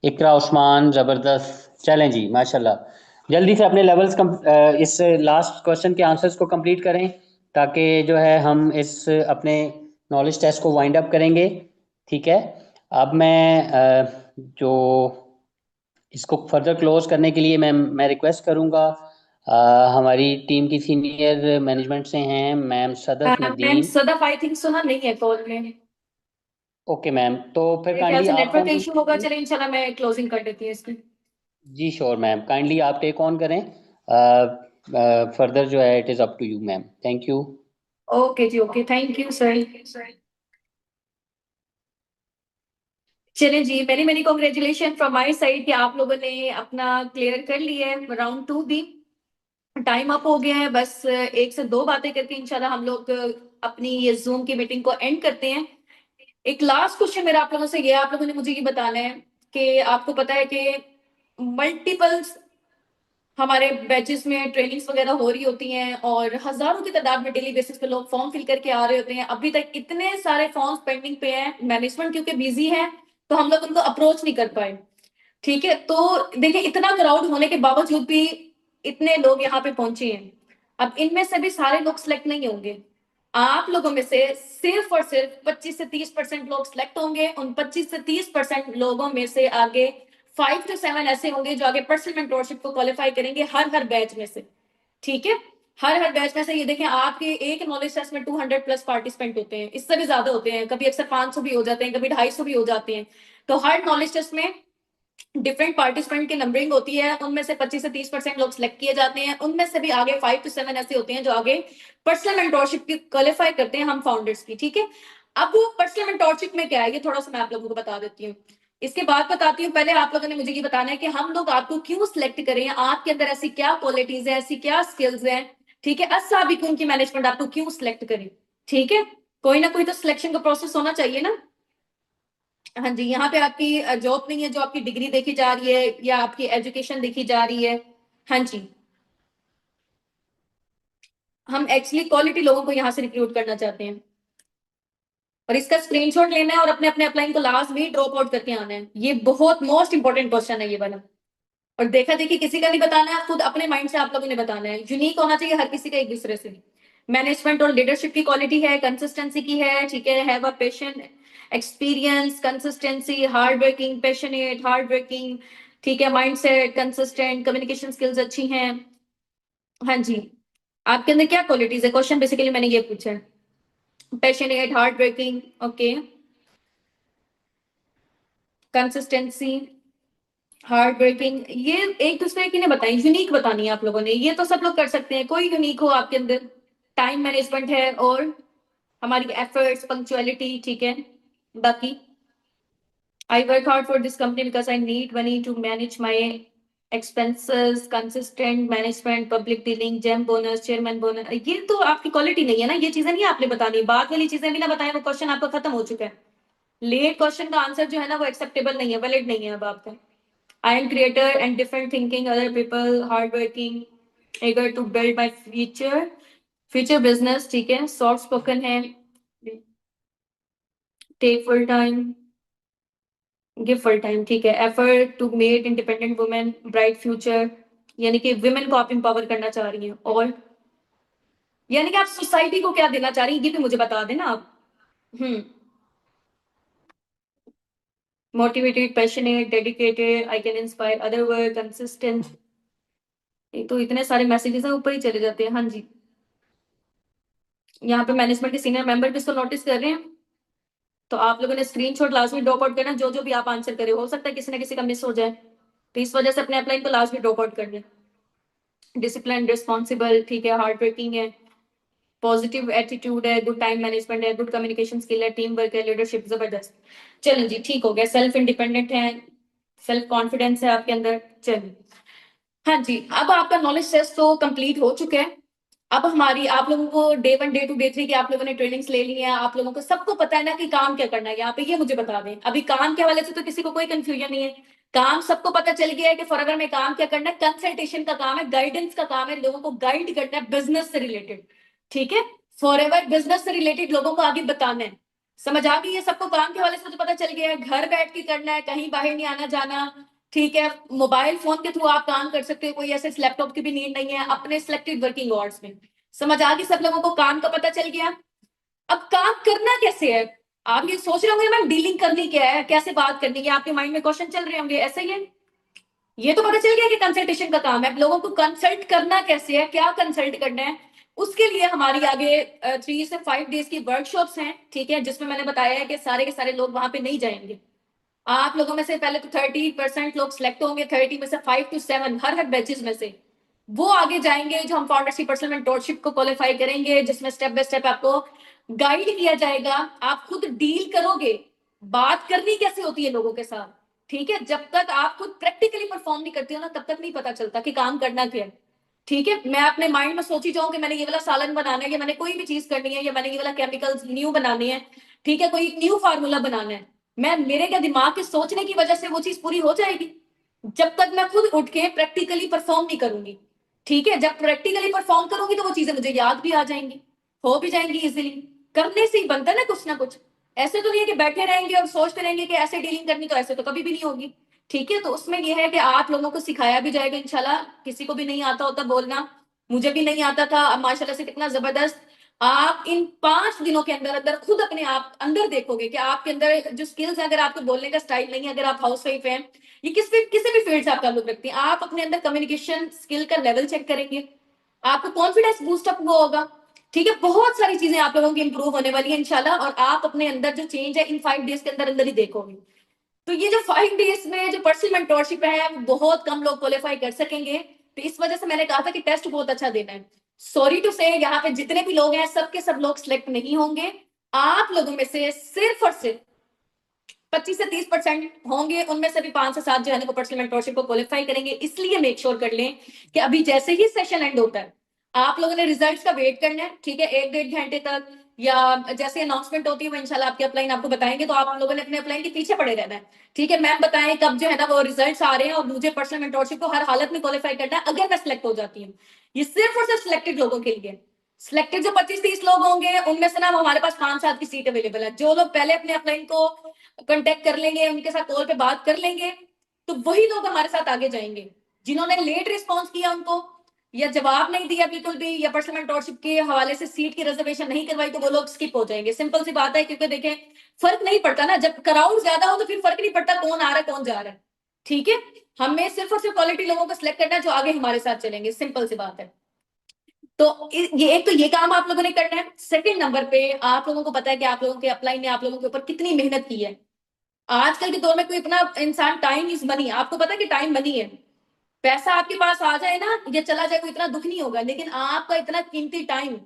इकरा, उस्मान, ज़बरदस्त। चलें जी, माशाल्लाह, जल्दी से अपने लेवल्स इस लास्ट क्वेश्चन के आंसर्स को कंप्लीट करें ताकि जो है हम इस अपने नॉलेज टेस्ट को वाइंड अप करेंगे। ठीक है, अब मैं जो इसको फर्दर क्लोज करने के लिए मैं रिक्वेस्ट करूंगा हमारी टीम की सीनियर मैनेजमेंट से हैं ma'am Sadaf ma'am Nadeem. Sadaf I think सुना नहीं है कॉल में। ओके मैम, तो फिर मेरे ख्याल काइंडली से आप नेटवर्क कौन इशू होगा। करेंगी? चलिए इंशाल्लाह मैं क्लोजिंग कर देती हूँ इसकी। जी श्योर मैम, काइंडली आप टेक ऑन करें। फर्दर जो है it is up to you ma'am, thank you. Okay जी, ओके, थैंक यू सर। चलें जी, many many congratulation from my side कि आप लोगों ने अपना क्लियर कर लिया है राउंड 2 भी। टाइम अप हो गया है, बस 1 से 2 बातें करके इंशाल्लाह हम लोग अपनी ये ज़ूम की मीटिंग को एंड करते हैं। एक लास्ट क्वेश्चन मेरा आप लोगों से ये है, आप लोगों ने मुझे ये बताना है कि आपको पता है कि मल्टीपल्स हमारे बैचेस में ट्रेनिंग्स वगैरह हो रही होती हैं और हजारों की तादाद में डेली बेसिस पे लोग फॉर्म फिल करके आ रहे होते हैं। अभी तक इतने सारे फॉर्म्स पेंडिंग पे हैं, मैनेजमेंट क्योंकि बिजी है तो हम लोग उनको अप्रोच नहीं कर पाए। ठीक है, तो देखिए इतना क्राउड होने के बावजूद भी इतने लोग यहाँ पे पहुंचे हैं। अब इनमें से भी सारे लोग सिलेक्ट नहीं होंगे, आप लोगों में से सिर्फ और सिर्फ 25 से 30% लोग सिलेक्ट होंगे। उन 25 से 30% लोगों में से आगे 5 to 7 ऐसे होंगे जो आगे पर्सनल मेंटोरशिप को क्वालिफाई करेंगे हर बैच में से। ठीक है, हर बैच में से ये देखें आपके एक नॉलेज टेस्ट में 200 प्लस पार्टिसिपेंट होते हैं, इससे भी ज्यादा होते हैं, कभी अक्सर 500 भी हो जाते हैं, कभी 250 भी हो जाते हैं। तो हर नॉलेज टेस्ट में डिफरेंट पार्टिसिपेंट की नंबरिंग होती है, उनमें से 25 से 30% लोग सिलेक्ट किए जाते हैं। उनमें से भी आगे 5 to 7 ऐसे होते हैं जो आगे पर्सनल मेंटोरशिप की क्वालिफाई करते हैं हम फाउंडर्स की। ठीक है, अब वो पर्सनल मेंटोरशिप में क्या है ये थोड़ा सा मैं आप लोगों को बता देती हूँ, इसके बाद बताती हूँ। पहले आप लोगों ने मुझे ये बताना है कि हम लोग आपको क्यों सिलेक्ट करें, आपके अंदर ऐसी क्या क्वालिटीज है, ऐसी क्या स्किल्स हैं। ठीक है, अस्साबिकुन की मैनेजमेंट आपको क्यों सिलेक्ट करें। ठीक है, कोई ना कोई तो सिलेक्शन का प्रोसेस होना चाहिए ना। हाँ जी, यहाँ पे आपकी जॉब नहीं है जो आपकी डिग्री देखी जा रही है या आपकी एजुकेशन देखी जा रही है। हाँ जी, हम एक्चुअली क्वालिटी लोगों को यहाँ से रिक्रूट करना चाहते हैं और इसका स्क्रीनशॉट लेना है और अपने अपने अपलाइन को लास्ट में ड्रॉप आउट करके आना है। ये बहुत मोस्ट इंपॉर्टेंट क्वेश्चन है ये वाला। और देखा देखी किसी का नहीं बताना है, खुद अपने माइंड से आप लोगों ने बताना है। यूनिक होना चाहिए हर किसी का एक दूसरे से। मैनेजमेंट और लीडरशिप की क्वालिटी है, कंसिस्टेंसी की है। ठीक है, have a patient, experience, consistency, hard working, passionate, hard working. ठीक है, माइंडसेट कंसिस्टेंट, कम्युनिकेशन स्किल्स अच्छी हैं। हाँ जी, आपके अंदर क्या क्वालिटीज है, क्वेश्चन बेसिकली मैंने ये पूछा है। Passionate, hard working, okay, consistency, hard working, ये एक दूसरे की ने बताई, यूनिक बतानी है आप लोगों ने। ये तो सब लोग कर सकते हैं, कोई यूनिक हो आपके अंदर। टाइम मैनेजमेंट है और हमारी एफर्ट्स, पंक्चुअलिटी। ठीक है, बाकी I work hard for this company because I need money to manage my expenses, consistent management, public dealing, gem bonus, chairman bonus. ये तो आपकी क्वालिटी नहीं है ना, ये चीजें नहीं आपने बतानी। बाद वाली चीजें भी ना बताएं, वो क्वेश्चन आपका खत्म हो चुका है। लेट क्वेश्चन का आंसर जो है ना वो एक्सेप्टेबल नहीं है, वैलिड नहीं है अब आपका। I am creator and different thinking, other people, hardworking, eager to build my future business. ठीक है, soft spoken है, take full time, give full time। ठीक है, effort to make independent women, bright future। यानी कि women को आप empower करना चाह रही हैं, और यानी कि आप सोसाइटी को क्या देना चाह रही हैं ये भी मुझे बता देना आप। हम्म, motivated, passionate, dedicated, I can inspire other work, consistent। ये तो इतने सारे मैसेजेस हैं, ऊपर ही चले जाते हैं। हाँ जी, यहाँ पे मैनेजमेंट के सीनियर मेंबर भी इसको नोटिस कर रहे हैं, तो आप लोगों ने स्क्रीनशॉट लास्ट में ड्रॉप आउट करना, जो जो भी आप आंसर करें। हो सकता है किसी ना किसी का मिस हो जाए, तो इस वजह से अपने अपलाइन को लास्ट में ड्रॉप आउट कर दें। डिसिप्लिन, रिस्पॉन्सिबल, ठीक है, हार्ड वर्किंग है, पॉजिटिव एटीट्यूड है, गुड टाइम मैनेजमेंट है, गुड कम्युनिकेशन स्किल है, टीम वर्क है, लीडरशिप जबरदस्त। चलें जी, ठीक हो गया। सेल्फ इंडिपेंडेंट है, सेल्फ कॉन्फिडेंस है आपके अंदर। चलिए, हाँ जी, अब आपका नॉलेज टेस्ट तो कंप्लीट हो चुका है। अब हमारी आप लोगों को डे 1, डे 2, डे 3 की आप लोगों ने ट्रेनिंग्स ले ली है, आप लोगों को सबको पता है ना कि काम क्या करना है यहाँ पे। ये मुझे बता दें, अभी काम के हवाले से तो किसी को कोई कंफ्यूजन नहीं है। काम सबको पता चल गया है कि फॉरएवर में काम क्या करना है। कंसल्टेशन का काम है, गाइडेंस का काम है, लोगों को गाइड करना है बिजनेस से रिलेटेड। ठीक है, फॉरएवर बिजनेस से रिलेटेड लोगों को आगे बताना है। समझ आ गई है सबको, काम के हवाले से तो पता चल गया है, घर बैठ के करना है, कहीं बाहर नहीं आना जाना। ठीक है, मोबाइल फोन के थ्रू आप काम कर सकते हो, कोई ऐसे लैपटॉप की भी नीड नहीं है, अपने सिलेक्टेड वर्किंग आवर्स में। समझ आ गई सब लोगों को, काम का पता चल गया। अब काम करना कैसे है, आप ये सोच रहे होंगे मैम डीलिंग करनी क्या है, कैसे बात करनी है, आपके माइंड में क्वेश्चन चल रहे होंगे, ऐसे ही है। ये तो पता चल गया कि कंसल्टेशन का काम है, लोगों को कंसल्ट करना कैसे है, क्या कंसल्ट करना है। उसके लिए हमारी आगे 3 से 5 डेज की वर्कशॉप्स हैं। ठीक है, जिसमें मैंने बताया है कि सारे के सारे लोग वहां पे नहीं जाएंगे। आप लोगों में से पहले तो 30% लोग सिलेक्ट होंगे, 30 में से 5 to 7 हर बैचेस में से वो आगे जाएंगे, जो हम फाउंडरशिप पर्सनल मेंटोरशिप को क्वालिफाई करेंगे, जिसमें स्टेप बाय स्टेप आपको गाइड किया जाएगा। आप खुद डील करोगे, बात करनी कैसे होती है लोगों के साथ, ठीक है। जब तक आप खुद प्रैक्टिकली परफॉर्म नहीं करते हो ना, तब तक नहीं पता चलता कि काम करना क्या है, ठीक है। मैं अपने माइंड में सोची जाऊं कि मैंने ये वाला सालन बनाना है, या मैंने कोई भी चीज करनी है, या मैंने ये वाला केमिकल्स न्यू बनानी है, ठीक है, कोई न्यू फार्मूला बनाना है, मैं मेरे क्या दिमाग के सोचने की वजह से वो चीज पूरी हो जाएगी, जब तक मैं खुद उठ के प्रैक्टिकली परफॉर्म नहीं करूंगी, ठीक है। जब प्रैक्टिकली परफॉर्म करूंगी तो वो चीजें मुझे याद भी आ जाएंगी, हो भी जाएंगी इजिली। करने से ही बनता है ना कुछ। ऐसे तो नहीं है कि बैठे रहेंगे और सोचते रहेंगे कि ऐसे डीलिंग करनी, तो ऐसे तो कभी भी नहीं होगी, ठीक है। तो उसमें यह है कि आप लोगों को सिखाया भी जाएगा इंशाल्लाह। किसी को भी नहीं आता होता बोलना, मुझे भी नहीं आता था, अब माशाल्लाह से कितना जबरदस्त आप इन 5 दिनों के अंदर अंदर खुद अपने आप अंदर देखोगे कि आपके अंदर जो स्किल्स है, अगर आपको बोलने का स्टाइल नहीं है, अगर आप हाउस वाइफ हैं, ये किसी भी फील्ड से आप ताल्लुक रखते हैं, आप अपने अंदर कम्युनिकेशन स्किल का लेवल चेक करेंगे, आपको कॉन्फिडेंस बूस्टअप हुआ होगा, ठीक है। बहुत सारी चीजें आप लोगों की इंप्रूव होने वाली है इंशाल्लाह, और आप अपने अंदर जो चेंज है इन 5 डेज के अंदर अंदर ही देखोगे। तो ये जो 5 डेज में जो पर्सनल मेंटोरशिप है, वो बहुत कम लोग क्वालिफाई कर सकेंगे, तो इस वजह से मैंने कहा था कि टेस्ट बहुत अच्छा देना है। सॉरी टू से, यहाँ पे जितने भी लोग हैं सबके सब लोग सिलेक्ट नहीं होंगे। आप लोगों में से सिर्फ और सिर्फ 25 से 30% होंगे, उनमें से भी 5 से 7 जो है वो पर्सनल मेंटोरशिप को क्वालिफाई करेंगे। इसलिए मेक श्योर कर लें कि अभी जैसे ही सेशन एंड होता है, आप लोगों ने रिजल्ट्स का वेट करना है, ठीक है, 1 डेढ़ घंटे तक, या जैसे अनाउंसमेंट होती है वो इंशाल्लाह आपकी अपलाइन आपको बताएंगे, तो आप लोगों ने अपने अपलाइन के पीछे पड़े रहना है, ठीक है। मैम बताएं कब जो है ना वो रिजल्ट्स आ रहे हैं, और मुझे पर्सनल मेंटोरशिप को हर हालत में क्वालिफाई करना है अगर मैं सिलेक्ट हो जाती हूँ। ये सिर्फ और सिर्फ सिलेक्टेड लोगों के लिए। सिलेक्टेड जो 25-30 लोग होंगे, उनमें से ना हमारे पास 5-7 की सीट अवेलेबल है। जो लोग पहले अपने अपलाइन को कांटेक्ट कर लेंगे, उनके साथ कॉल पे बात कर लेंगे, तो वही लोग हमारे साथ आगे जाएंगे। जिन्होंने लेट रिस्पॉन्स किया उनको, या जवाब नहीं दिया बिल्कुल भी, या पर्सनल मेंटोरशिप के हवाले से सीट की रिजर्वेशन नहीं करवाई, तो वो लोग स्किप हो जाएंगे। सिंपल सी बात है, क्योंकि देखें फर्क नहीं पड़ता ना, जब क्राउड ज्यादा हो तो फिर फर्क नहीं पड़ता कौन आ रहा है कौन जा रहा है, ठीक है। हमें सिर्फ और सिर्फ क्वालिटी लोगों को सिलेक्ट करना है जो आगे हमारे साथ चलेंगे, सिंपल सी बात है। तो ये एक तो ये काम आप लोगों ने करना है। सेकंड नंबर पे, आप लोगों को पता है कि आप लोगों के अपलाइन ने आप लोगों के ऊपर कितनी मेहनत की है। आजकल के दौर में कोई इतना इंसान, टाइम इज मनी, आपको पता है कि टाइम मनी है। पैसा आपके पास आ जाए ना या चला जाए, कोई इतना दुख नहीं होगा, लेकिन आपका इतना कीमती टाइम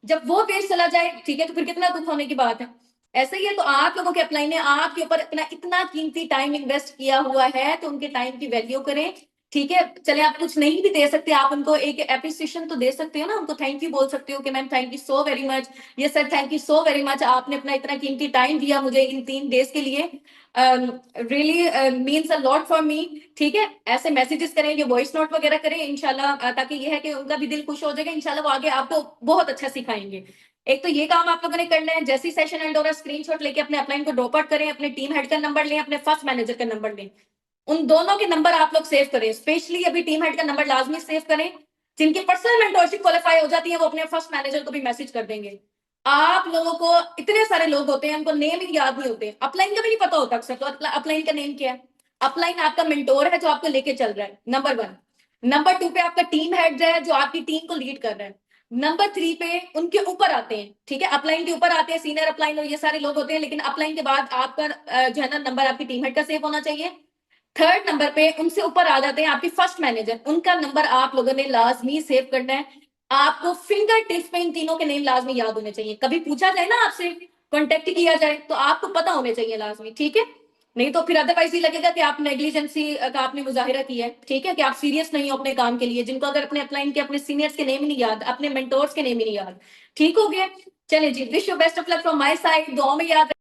जब वो वेस्ट चला जाए, ठीक है, तो फिर कितना दुख होने की बात है। ऐसे ही है, तो आप लोगों के अपलाइन ने आपके ऊपर अपना इतना कीमती टाइम इन्वेस्ट किया हुआ है, तो उनके टाइम की वैल्यू करें, ठीक है। चले आप कुछ नहीं भी दे सकते, आप उनको एक एप्रिसिएशन तो दे सकते हो ना, उनको थैंक यू बोल सकते हो कि ma'am thank you so very much, ये sir thank you so very much, आपने अपना इतना कीमती टाइम दिया मुझे इन 3 डेज के लिए, really means a lot for me, ठीक है। ऐसे मैसेजेस करें, ये वॉइस नोट वगैरह करें इंशाल्लाह, ताकि ये है कि उनका भी दिल खुश हो जाएगा इंशाल्लाह, वो आगे आपको बहुत अच्छा सिखाएंगे। एक तो ये काम आप लोगों ने करना है, जैसी सेशन एंड हो रहा है स्क्रीनशॉट लेके अपने अपलाइन को ड्रॉप आउट करें, अपने टीम हेड का नंबर लें, अपने फर्स्ट मैनेजर का नंबर लें, उन दोनों के नंबर आप लोग सेव करें। स्पेशली अभी टीम हेड का नंबर लाजमी सेव करें। जिनकी पर्सनल मेंटोरशिप क्वालिफाई हो जाती है, वो अपने फर्स्ट मैनेजर को भी मैसेज कर देंगे। आप लोगों को इतने सारे लोग होते हैं, उनको नेम ही याद नहीं होते, अपलाइन का भी नहीं पता होता अक्सर, तो अपलाइन का नेम क्या है। अपलाइन आपका मेंटोर है जो आपको लेके चल रहा है, नंबर 1। नंबर 2 पे आपका टीम हेड है जो आपकी टीम को लीड कर रहा है। नंबर 3 पे उनके ऊपर आते हैं, ठीक है, अपलाइन के ऊपर आते हैं, सीनियर अपलाइन और ये सारे लोग होते हैं, लेकिन अपलाइन के बाद आपका जो है ना नंबर आपकी टीम हेड का सेव होना चाहिए। थर्ड नंबर पे उनसे ऊपर आ जाते हैं आपके फर्स्ट मैनेजर, उनका नंबर आप लोगों ने लाजमी सेव करना है। आपको फिंगर टिप्स पे इन तीनों के नेम लाजमी याद होने चाहिए, कभी पूछा जाए ना आपसे, कॉन्टेक्ट किया जाए, तो आपको पता होने चाहिए लाजमी, ठीक है। नहीं तो फिर अदरवाइज ही लगेगा कि आप नेग्लिजेंसी का आपने मुजाहिरा किया है, ठीक है, कि आप सीरियस नहीं हो अपने काम के लिए, जिनको अगर अपने अपलाइन के अपने सीनियर्स के नेम ही नहीं याद, अपने मेंटोर्स के नेम ही नहीं याद, ठीक हो गया। चलिए जी, wish you best of luck from my side, दुआ में याद